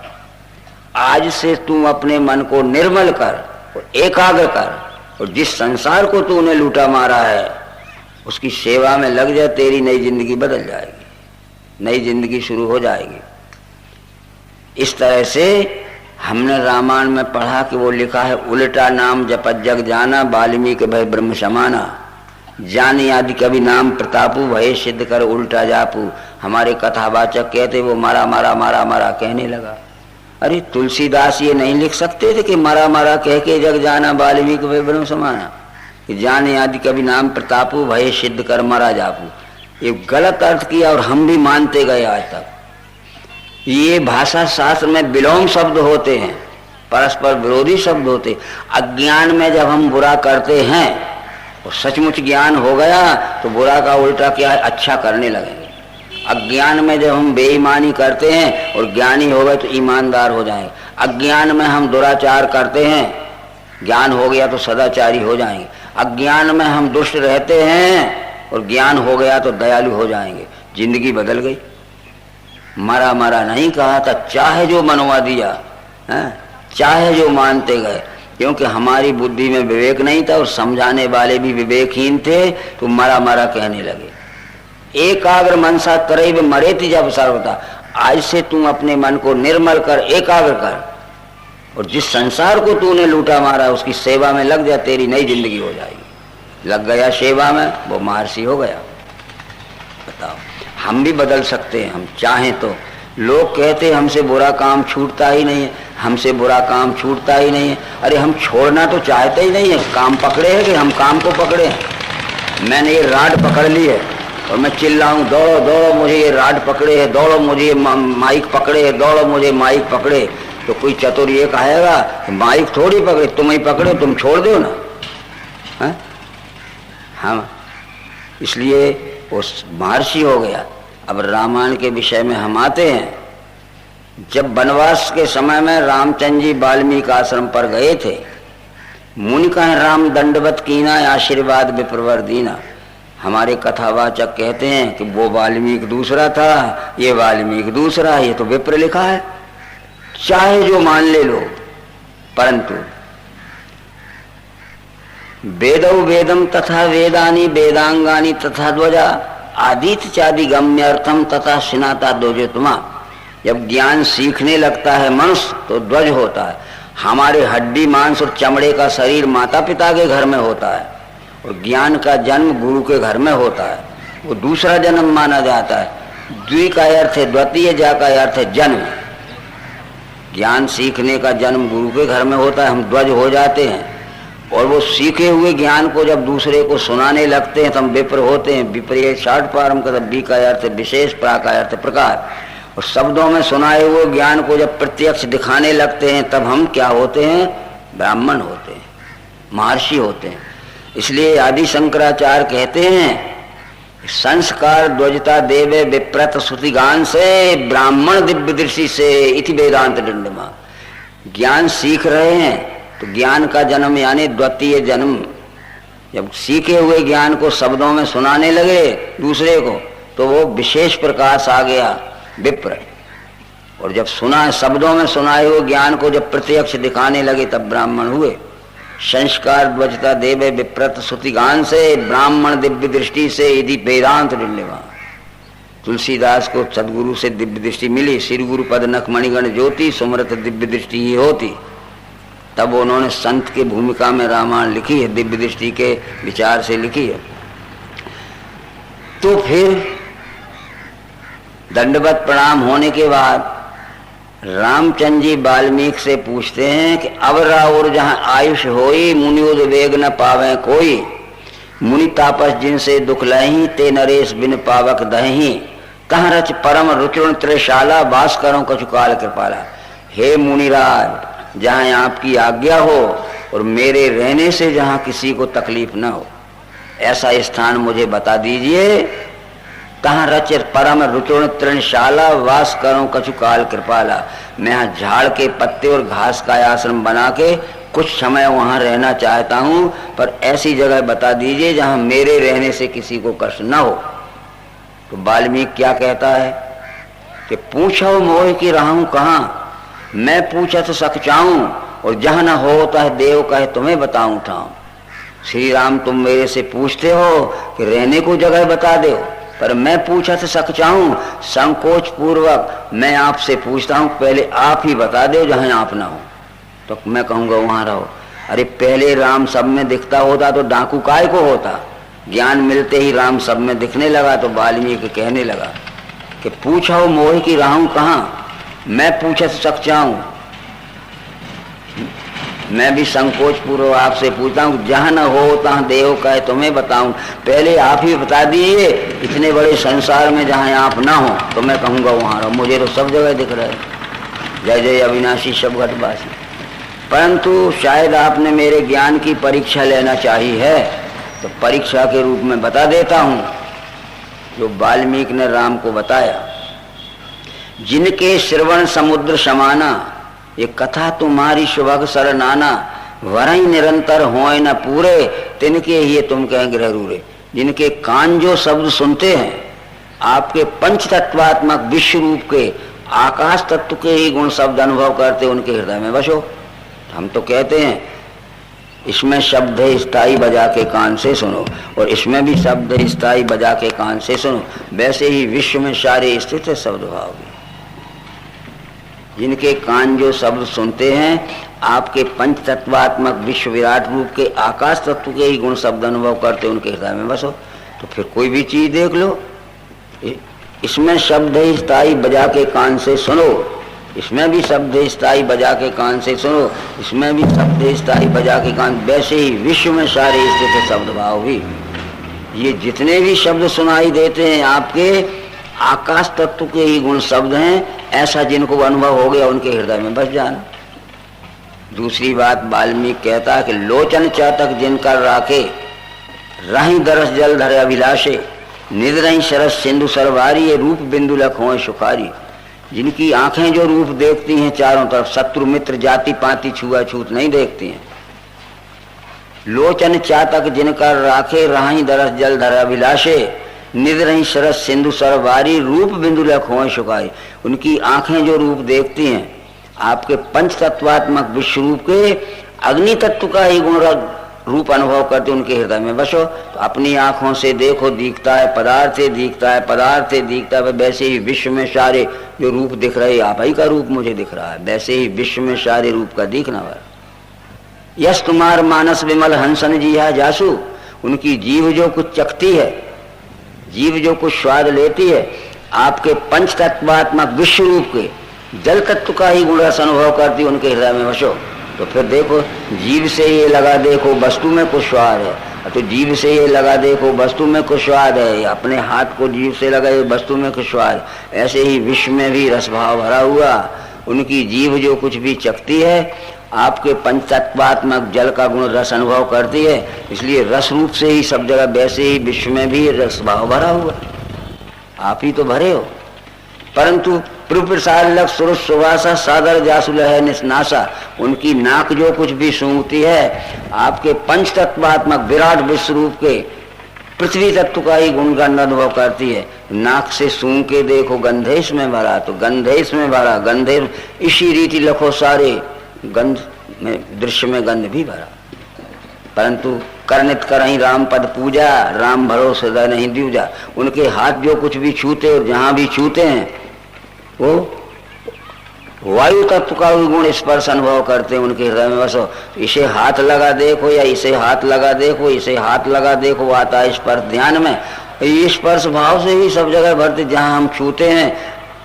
आज से तू अपने मन को निर्मल कर और एकाग्र कर, और जिस संसार को तूने लूटा मारा है उसकी सेवा में लग जा, तेरी नई जिंदगी बदल जाएगी, नई जिंदगी शुरू हो जाएगी। इस तरह से हमने रामायण में पढ़ा कि वो लिखा है, उल्टा नाम जपत जग जाना, वाल्मीकि भय ब्रह्म समाना, जानी आदि कवि नाम प्रतापू, भय सिद्ध कर उल्टा जापू। हमारे कथावाचक कहते वो मारा मारा मारा मारा कहने लगा। अरे तुलसीदास ये नहीं लिख सकते थे कि मारा मारा कह के जग जाना, वाल्मीकि भय ब्रह्म समाना, कि जाने आदि कवि नाम प्रतापू, भय सिद्ध कर मरा जापू। ये गलत अर्थ किया और हम भी मानते गए आज तक। ये भाषा शास्त्र में विलोम शब्द होते हैं, परस्पर विरोधी शब्द होते। अज्ञान में जब हम बुरा करते हैं और सचमुच ज्ञान हो गया तो बुरा का उल्टा क्या है, अच्छा करने लगेंगे। अज्ञान में जब हम बेईमानी करते हैं और ज्ञानी हो गए तो ईमानदार हो जाएंगे। अज्ञान में हम दुराचार करते हैं, ज्ञान हो गया तो सदाचारी हो जाएंगे। अज्ञान में हम दुष्ट रहते हैं और ज्ञान हो गया तो दयालु हो जाएंगे। जिंदगी बदल गई। मरा मरा नहीं कहा था, चाहे जो मनवा दिया है, चाहे जो मानते गए, क्योंकि हमारी बुद्धि में विवेक नहीं था और समझाने वाले भी विवेकहीन थे, तो मरा मरा कहने लगे। एकाग्र मनसा त्रैव मरेति जब सर्वदा। आज से तू अपने मन को निर्मल कर, एकाग्र कर, और जिस संसार को तूने लूटा मारा उसकी सेवा में लग जा, तेरी नई जिंदगी हो जाएगी। लग गया सेवा में, वो महर्षि हो गया। बताओ, हम भी बदल सकते हैं, हम चाहें तो। लोग कहते हमसे बुरा काम छूटता ही नहीं है, हमसे बुरा काम छूटता ही नहीं है। अरे हम छोड़ना तो चाहते ही नहीं है, काम पकड़े हैं कि हम काम को पकड़े हैं। मैंने ये राड पकड़ ली है और मैं चिल्लाऊं, दौड़ो दौड़ो मुझे ये राड पकड़े है, दौड़ो मुझे ये माइक पकड़े है, दौड़ो मुझे माइक पकड़े, तो कोई चतुर ये कहेगा माइक थोड़ी पकड़े, तुम ही पकड़ो, तुम छोड़ दो ना। है? हाँ, इसलिए वो महर्षि हो गया। अब रामायण के विषय में हम आते हैं। जब वनवास के समय में रामचंद्र जी वाल्मीकि आश्रम पर गए थे, मुनि कहें राम दंडवत कीना, आशीर्वाद विप्रवर दीना। हमारे कथावाचक कहते हैं कि वो वाल्मीकि दूसरा था, ये वाल्मीकि दूसरा, ये तो विप्र लिखा है। चाहे जो मान ले लो, परंतु वेदौ वेदम तथा वेदानी वेदांगानी तथा ध्वजा आदित्य चादि गम्यर्थम तथा सिनाता दोजोतमा। जब ज्ञान सीखने लगता है मनुष्य तो ध्वज होता है। हमारे हड्डी मांस और चमड़े का शरीर माता पिता के घर में होता है और ज्ञान का जन्म गुरु के घर में होता है, वो दूसरा जन्म माना जाता है। द्वि का अर्थ है द्वितीय, जा का अर्थ है जन्म। ज्ञान सीखने का जन्म गुरु के घर में होता है, हम ध्वज हो जाते हैं। और वो सीखे हुए ज्ञान को जब दूसरे को सुनाने लगते हैं तो हम विप्र होते हैं। विपर्य शार्ट प्रारंभ का बी का अर्थ विशेष, प्रा का अर्थ प्रकार। और शब्दों में सुनाए हुए ज्ञान को जब प्रत्यक्ष दिखाने लगते हैं तब हम क्या होते हैं? ब्राह्मण होते हैं, महर्षि होते हैं। इसलिए आदि शंकराचार्य कहते हैं संस्कार ध्वजता देवे विप्रत श्रुतिगान से ब्राह्मण दिव्य दृष्टि से इति वेदांत दंडमा। ज्ञान सीख रहे हैं तो ज्ञान का जन्म यानी द्वितीय जन्म, जब सीखे हुए ज्ञान को शब्दों में सुनाने लगे दूसरे को तो वो विशेष प्रकाश आ गया विप्र, और जब सुना शब्दों में सुनाए हुए ज्ञान को जब प्रत्यक्ष दिखाने लगे तब ब्राह्मण हुए। संस्कार ध्वजता देवे विप्रत श्रुतिगान से ब्राह्मण दिव्य दृष्टि से यदि वेदांत डिल्लेवा। तुलसीदास को सदगुरु से दिव्य दृष्टि मिली, श्री गुरु पद नख मणिगण ज्योति सुमरत दिव्य दृष्टि ही होती, तब उन्होंने संत की भूमिका में रामायण लिखी है, दिव्य दृष्टि के विचार से लिखी है। तो फिर दंडवत प्रणाम होने के बाद रामचंद्र जी वाल्मीकि से पूछते हैं कि अब राउर जहां आयुष होई मुनियोद वेग न पावे कोई, मुनि तापस जिनसे दुख लही ते नरेश बिन पावक दही, कहाँ रच परम रुचुण त्रिशाला वास करो कछु काल कृपाला। हे मुनिराज, जहाँ आपकी आज्ञा हो और मेरे रहने से जहाँ किसी को तकलीफ न हो ऐसा स्थान मुझे बता दीजिए। कहाँ रच परम रुचुण तृणशाला वास करूं कछु काल कृपाला। मैं यहाँ झाड़ के पत्ते और घास का आश्रम बना के कुछ समय वहाँ रहना चाहता हूँ, पर ऐसी जगह बता दीजिए जहाँ मेरे रहने से किसी को कष्ट न हो। तो वाल्मीकि क्या कहता है कि पूछो मोह की रहूं कहाँ, मैं पूछत सक चाहूं और जहाँ न होता है देव कहे तुम्हें बताऊं ठाऊं। श्री राम तुम मेरे से पूछते हो कि रहने को जगह बता दो, पर मैं पूछत सक चाहूं संकोच पूर्वक मैं आपसे पूछता हूं पहले आप ही बता दो जहां आप ना हो, तो मैं कहूंगा वहां रहो। अरे पहले राम सब में दिखता होता तो डाकू काय को होता। ज्ञान मिलते ही राम सब में दिखने लगा तो वाल्मीकि कहने लगा कि पूछो मोह की रहूं कहाँ, मैं पूछत सक चाहूं, मैं भी संकोच पूर्वक आपसे पूछता हूँ जहाँ न हो तहाँ देव कहे तुम्हें बताऊं, पहले आप ही बता दीजिए। इतने बड़े संसार में जहाँ आप ना हो तो मैं कहूँगा वहाँ रहो, मुझे तो सब जगह दिख रहा है। जय जय अविनाशी सब घटवासी। परंतु शायद आपने मेरे ज्ञान की परीक्षा लेना चाहिए है, तो परीक्षा के रूप में बता देता हूँ जो वाल्मीकि ने राम को बताया। जिनके श्रवण समुद्र समाना, ये कथा तुम्हारी शुभग सरनाना, वरही निरंतर होए न पूरे, तिनके ही तुम कहें ग्रह रूरे। जिनके कान जो शब्द सुनते हैं आपके पंच तत्वात्मक विश्व रूप के आकाश तत्व के ही गुण शब्द अनुभव करते उनके हृदय में बसो। हम तो कहते हैं इसमें शब्द है स्थाई बजा के कान से सुनो, और इसमें भी शब्द है स्थाई बजा के कान से सुनो, वैसे ही विश्व में सारे स्थित है शब्द भाव भी। जिनके कान जो शब्द सुनते हैं आपके पंच तत्वात्मक विश्व विराट रूप के आकाश तत्व के ही गुण शब्द अनुभव करते उनके हृदय में बसो। तो फिर कोई भी चीज देख लो, इसमें शब्द है स्थाई बजा के कान से सुनो, इसमें भी शब्द है स्थाई बजा के कान से सुनो, इसमें भी शब्द है स्थाई बजा के कान, वैसे ही विश्व में सारे स्थित शब्द भाव भी। ये जितने भी शब्द सुनाई देते हैं आपके आकाश तत्व के ही गुण शब्द हैं, ऐसा जिनको अनुभव हो गया उनके हृदय में बस जाना। दूसरी बात वाल्मीकि कहता है कि लोचन चातक जिनका राखे, रही दरस जल धरे अभिलाषे, निध रही सरस सिंधु सरवारी, ये रूप बिंदु लख होए सुखारी। जिनकी आंखें जो रूप देखती हैं चारों तरफ, शत्रु मित्र जाति पाति छुआछूत नहीं देखती हैं। लोचन चातक जिनका राखे, रही दरस जल धरे अभिलाषे, निध रही सरस सिंधु सरवारी, रूप बिंदु लख होए सुखारी। उनकी आंखें जो रूप देखती हैं आपके पंच तत्वात्मक विश्व रूप के अग्नि तत्व का ही गुण रूप अनुभव करते उनके हृदय में बसो। तो अपनी आंखों से देखो दिखता है पदार्थ से, दिखता है पदार्थ से दिखता है, वैसे ही विश्व में सारे जो रूप दिख रहे आप ही का रूप मुझे दिख रहा है, वैसे ही विश्व में सारे रूप का दिखना है। यश कुमार मानस विमल हंसन जी है जासु, उनकी जीव जो कुछ चखती है, जीव जो कुछ स्वाद लेती है आपके पंच तत्वात्मक विश्व रूप के जल तत्व का ही गुण रस अनुभव करती उनके हृदय में बसो। तो फिर देखो जीव से ये लगा देखो वस्तु में कुछ स्वाद है, तो जीव से ये लगा देखो वस्तु में कुछ स्वाद है, अपने हाथ को जीव से लगाए वस्तु में कुछ स्वाद। ऐसे ही विश्व में भी रस भाव भरा हुआ, उनकी जीव जो कुछ भी चखती है आपके पंचतत्वात्मक जल का गुण रस अनुभव करती है, इसलिए रस रूप से ही सब जगह, वैसे ही विश्व में भी रस भाव भरा हुआ, आप ही तो भरे हो। परंतु प्रप्रसाद लग सुर सुवासा सादर जासुल है निस्नासा, उनकी नाक जो कुछ भी सूंघती है आपके पंचतत्वात्मक विराट विश्व रूप के पृथ्वी तत्व का ही गुणगंध अनुभव करती है। नाक से सूंघ के देखो गंधेश में भरा, तो गंधेश में भरा, गंधे इसी रीति लखो सारे गंध में, दृश्य में गंध भी भरा। परंतु करनित करहीं राम पद पूजा, राम भरोसे हृदय नहीं दूजा। उनके हाथ जो कुछ भी छूते और जहां भी छूते हैं वो वायु तत्व का गुण स्पर्श अनुभव करते हैं उनके हृदय में बसो। इसे हाथ लगा देखो या इसे हाथ लगा देखो, इसे हाथ लगा देखो, आता है स्पर्श ध्यान में। ये स्पर्श भाव से ही सब जगह भरते, जहां हम छूते हैं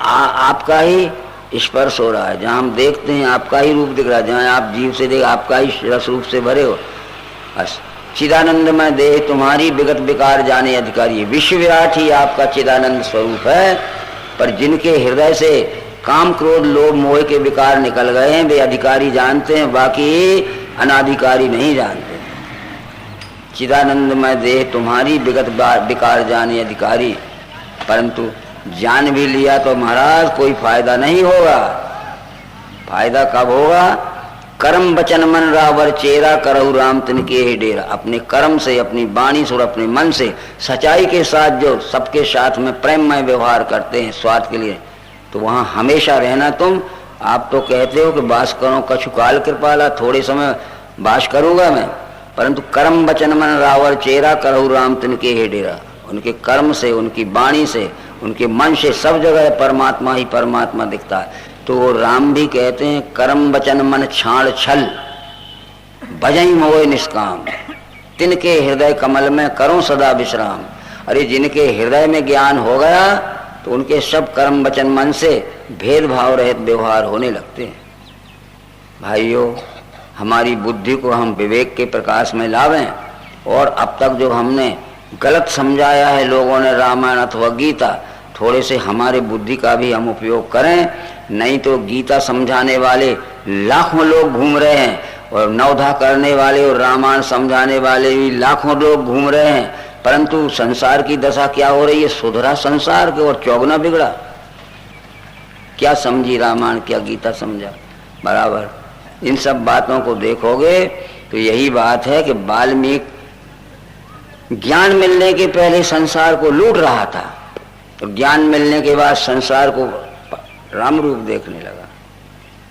आपका ही स्पर्श हो रहा है, जहां हम देखते हैं आपका ही रूप दिख रहा है, जहां आप जीव से देख आपका ही रस रूप से भरे हो। चिदानंदमय देह तुम्हारी विगत विकार जाने अधिकारी, विश्व विराट ही आपका चिदानंद स्वरूप है। पर जिनके हृदय से काम क्रोध लोभ मोह के विकार निकल गए हैं वे अधिकारी जानते हैं, बाकी अनाधिकारी नहीं जानते। चिदानंदमय देह तुम्हारी विगत विकार जाने अधिकारी, परंतु जान भी लिया तो महाराज कोई फायदा नहीं होगा। फायदा कब होगा? कर्म वचन मन रावर चेरा करहु राम तिनके ही डेरा। अपने कर्म से, अपनी वाणी से और अपने मन से सच्चाई के साथ जो सबके साथ में प्रेममय व्यवहार करते हैं स्वार्थ के लिए, तो वहां हमेशा रहना तुम। आप तो कहते हो कि वास करो कछु काल कृपाला, थोड़े समय वास करूंगा मैं, परंतु कर्म वचन मन रावर चेरा करहु राम तिनके ही डेरा। उनके कर्म से, उनकी वाणी से, उनके मन से सब जगह परमात्मा ही परमात्मा दिखता है। तो वो राम भी कहते हैं कर्म वचन मन छाड़ छल भजई मोय निष्काम, तिनके हृदय कमल में करो सदा विश्राम। अरे जिनके हृदय में ज्ञान हो गया तो उनके सब कर्म वचन मन से भेदभाव रहित व्यवहार होने लगते हैं। भाइयों, हमारी बुद्धि को हम विवेक के प्रकाश में लावें, और अब तक जो हमने गलत समझाया है लोगों ने रामायण अथवा गीता, थोड़े से हमारे बुद्धि का भी हम उपयोग करें। नहीं तो गीता समझाने वाले लाखों लोग घूम रहे हैं, और नवधा करने वाले और रामायण समझाने वाले भी लाखों लोग घूम रहे हैं, परंतु संसार की दशा क्या हो रही है? सुधरा संसार के और चौगुना बिगड़ा। क्या समझी रामायण, क्या गीता समझा बराबर। इन सब बातों को देखोगे तो यही बात है कि वाल्मीकि ज्ञान मिलने के पहले संसार को लूट रहा था, तो ज्ञान मिलने के बाद संसार को राम रूप देखने लगा।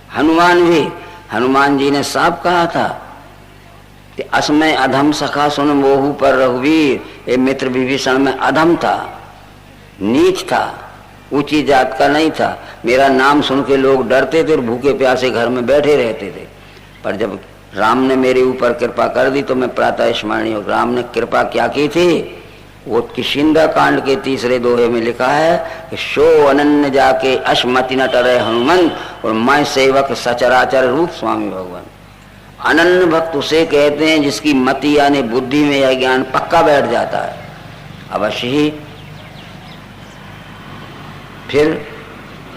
हनुमान भी, हनुमान जी ने साफ कहा था कि असमय अधम सखा सुन मोहू पर रघुवीर। ये मित्र विभीषण में अधम था, नीच था, ऊंची जात का नहीं था। मेरा नाम सुन के लोग डरते थे और भूखे प्यासे घर में बैठे रहते थे, पर जब राम ने मेरे ऊपर कृपा कर दी तो मैं प्रातः स्मरणीय हूँ। राम ने कृपा क्या की थी? वो किशिंदा कांड के 3रे दोहे में लिखा है कि शो अनन्य जाके अश्मति न टरे हनुमंत, और मैं सेवक सचराचर रूप स्वामी भगवान। अनन्य भक्त उसे कहते हैं जिसकी मति यानी बुद्धि में यह ज्ञान पक्का बैठ जाता है। अवश्य ही फिर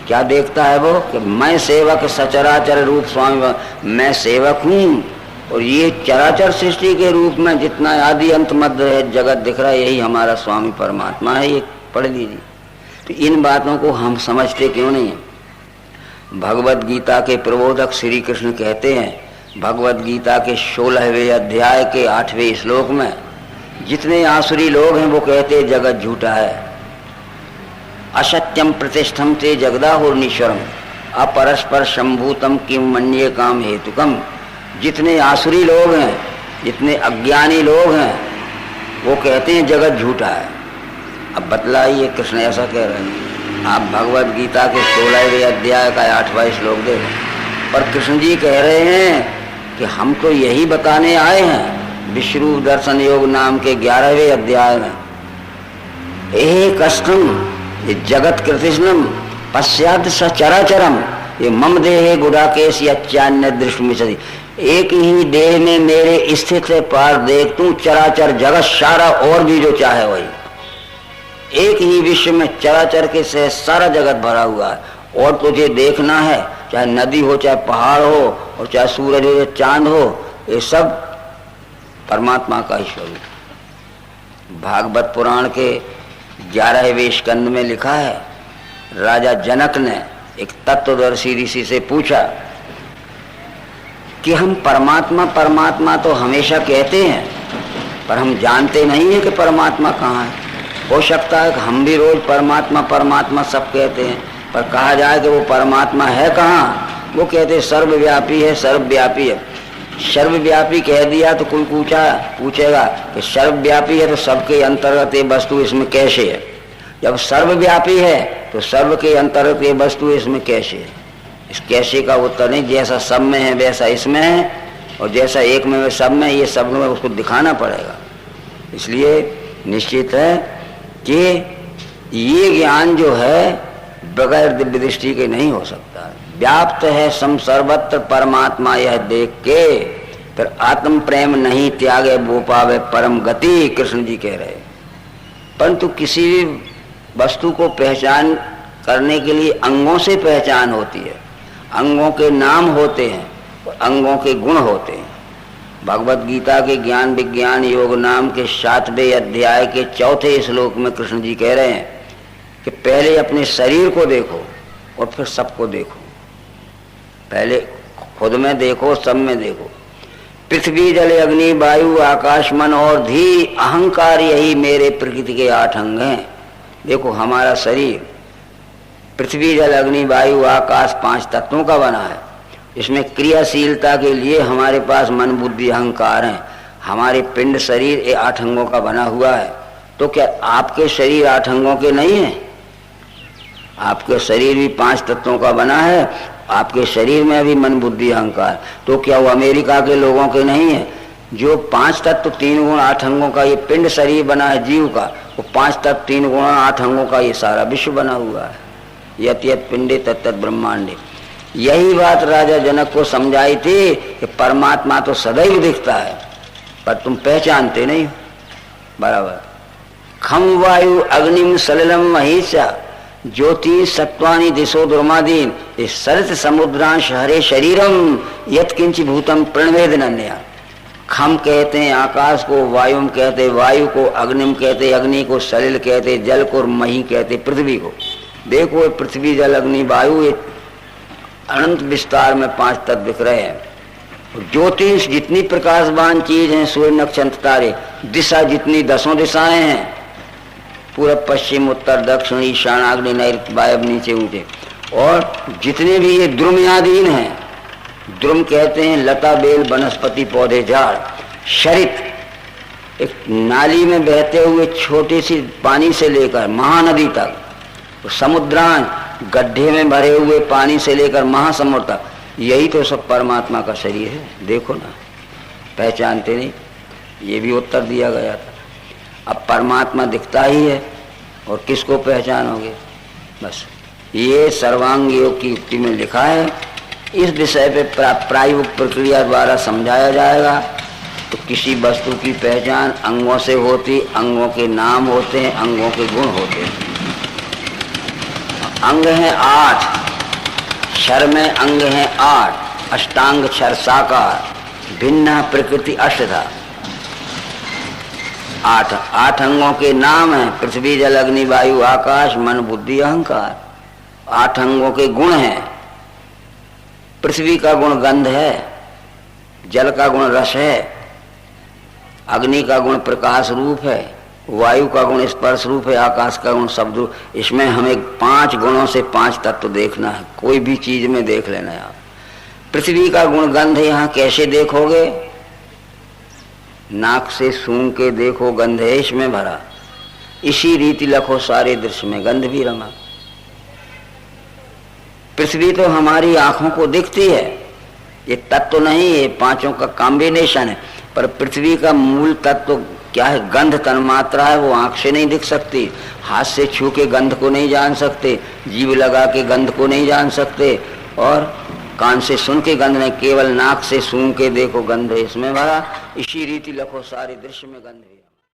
क्या देखता है वो कि मैं सेवक सचराचर रूप स्वामी, मैं सेवक हूँ और ये चराचर सृष्टि के रूप में जितना आदि अंत मध्य है जगत दिख रहा है, यही हमारा स्वामी परमात्मा है। ये पढ़ लीजिए। तो इन बातों को हम समझते क्यों नहीं है? भगवत गीता के प्रबोधक श्री कृष्ण कहते हैं, भगवत गीता के 16वें अध्याय के 8वें श्लोक में, जितने आसुरी लोग हैं वो कहते हैं जगत झूठा है। असत्यम प्रतिष्ठम ते जगदाहुर्नीश्वरम अपरस्पर शंभूतम किम मन्ये काम हेतुकम। जितने आसुरी लोग हैं, जितने अज्ञानी लोग हैं, वो कहते हैं जगत झूठा है। अब बतलाइए, कृष्ण ऐसा कह रहे हैं। आप भगवत गीता के 16वें अध्याय का 8वां श्लोक देखो, और कृष्ण जी कह रहे हैं कि हम तो यही बताने आए हैं विश्वरूप दर्शन योग नाम के 11वें अध्याय में, एक अष्टम ये जगत कृतिष्णम पश्चात सचराचरम ये मम देहे गुडाकेश यान्य दृष्टि। एक ही देह में मेरे स्थित है, पार देख तू चराचर जगत सारा और भी जो चाहे वही। एक ही विश्व में चराचर के से सारा जगत भरा हुआ है, और तुझे देखना है चाहे नदी हो, चाहे पहाड़ हो, और चाहे सूरज हो, चाहे चांद हो, ये सब परमात्मा का ही स्वरूप। भागवत पुराण के 11वें स्कंद में लिखा है, राजा जनक ने एक तत्वदर्शी ऋषि से पूछा कि हम परमात्मा परमात्मा तो हमेशा कहते हैं, पर हम जानते नहीं है कि परमात्मा कहाँ है। हो सकता है कि हम भी रोज परमात्मा परमात्मा सब कहते हैं, पर कहा जाए कि वो परमात्मा है कहाँ, वो कहते सर्वव्यापी है, सर्वव्यापी है। सर्वव्यापी कह दिया तो कोई पूछेगा कि सर्वव्यापी है तो सबके अंतर्गत ये वस्तु इसमें कैसे है। जब सर्वव्यापी है तो सर्व के अंतर्गत ये वस्तु इसमें कैसे है। इस कैसे का उत्तर नहीं, जैसा सब में है वैसा इसमें है, और जैसा एक में सब में, ये सब में उसको दिखाना पड़ेगा। इसलिए निश्चित है कि ये ज्ञान जो है बगैर दिव्य दृष्टि के नहीं हो सकता। व्याप्त है सम सर्वत्र परमात्मा यह देख के, फिर आत्म प्रेम नहीं त्यागे वो पावे परम गति, कृष्ण जी कह रहे। परंतु किसी भी वस्तु को पहचान करने के लिए अंगों से पहचान होती है, अंगों के नाम होते हैं, अंगों के गुण होते हैं। भगवत गीता के ज्ञान विज्ञान योग नाम के 7वें अध्याय के 4थे श्लोक में कृष्ण जी कह रहे हैं कि पहले अपने शरीर को देखो और फिर सबको देखो। पहले खुद में देखो, सब में देखो। पृथ्वी जल अग्नि वायु आकाश मन और धी अहंकार, यही मेरे प्रकृति के 8 अंग हैं। देखो हमारा शरीर पृथ्वी जल अग्नि वायु आकाश 5 तत्वों का बना है। इसमें क्रियाशीलता के लिए हमारे पास मन बुद्धि अहंकार हैं। हमारे पिंड शरीर ये 8 अंगों का बना हुआ है। तो क्या आपके शरीर 8 अंगों के नहीं है? आपके शरीर भी 5 तत्वों का बना है, आपके शरीर में भी मन बुद्धि अहंकार। तो क्या वो अमेरिका के लोगों के नहीं है? जो 5 तत्व 3 गुण 8 अंगों का ये पिंड शरीर बना है जीव का, वो 5 तत्व 3 गुण 8 अंगों का ये सारा विश्व बना हुआ है। यत यत पिंडे तत् तत् ब्रह्मांडे। यही बात राजा जनक को समझाई थी कि परमात्मा तो सदैव दिखता है, पर तुम पहचानते नहीं हो। बराबर। खम वायु अग्निम सलिलम महिषा ज्योति सत्वानि दिशो दुर्मादीन सरस समुद्रांश हरे शरीरम यत्किंच भूतम प्रणवेद नन्या। खम कहते हैं आकाश को, वायुम कहते वायु को, अग्निम कहते अग्नि को, सलिल कहते जल को, और मही कहते पृथ्वी को। देखो पृथ्वी जल अग्नि वायु ये अनंत विस्तार में 5 तत्व दिख रहे हैं। ज्योतिष जितनी प्रकाशवान चीज है, सूर्य नक्षत्र तारे, दिशा जितनी 10 दिशाएं हैं, पूरब पश्चिम उत्तर दक्षिण ईशान अग्नि नैऋत्य वायव्य नीचे ऊंचे, और जितने भी ये द्रुमयादीन हैं, द्रुम कहते हैं लता बेल वनस्पति पौधे झाड़, शरित एक नाली में बहते हुए छोटी सी पानी से लेकर महानदी तक, समुद्रांश गड्ढे में भरे हुए पानी से लेकर महासमुद्र तक, यही तो सब परमात्मा का शरीर है। देखो ना, पहचानते नहीं, ये भी उत्तर दिया गया था। अब परमात्मा दिखता ही है और किसको पहचानोगे? बस ये सर्वांग योग की युक्ति में लिखा है। इस विषय पे प्रायोगिक प्रक्रिया द्वारा समझाया जाएगा। तो किसी वस्तु की पहचान अंगों से होती, अंगों के नाम होते हैं, अंगों के गुण होते हैं। अंग हैं 8, क्षर में अंग हैं 8, अष्टांग क्षर साकार, भिन्न प्रकृति अष्टधा। 8 अंगों के नाम हैं पृथ्वी जल अग्नि वायु आकाश मन बुद्धि अहंकार। 8 अंगों के गुण हैं। पृथ्वी का गुण गंध है, जल का गुण रस है, अग्नि का गुण प्रकाश रूप है, वायु का गुण स्पर्श रूप है, आकाश का गुण शब्द रूप। इसमें हमें 5 गुणों से 5 तत्व देखना है, कोई भी चीज में देख लेना है आप। पृथ्वी का गुण गंध है, यहाँ कैसे देखोगे? नाक से सूंघ के देखो, गंध है इसमें भरा। इसी रीति लखो सारे दृश्य में गंध भी रमा। पृथ्वी तो हमारी आंखों को दिखती है, ये तत्व नहीं, ये 5 का कॉम्बिनेशन है। पर पृथ्वी का मूल तत्व क्या है? गंध तन्मात्रा है, वो आंख से नहीं दिख सकती, हाथ से छू के गंध को नहीं जान सकते, जीभ लगा के गंध को नहीं जान सकते, और कान से सुन के गंध नहीं, केवल नाक से सूंघ के देखो गंध इसमें भरा। इसी रीति लखो सारे दृश्य में गंध है।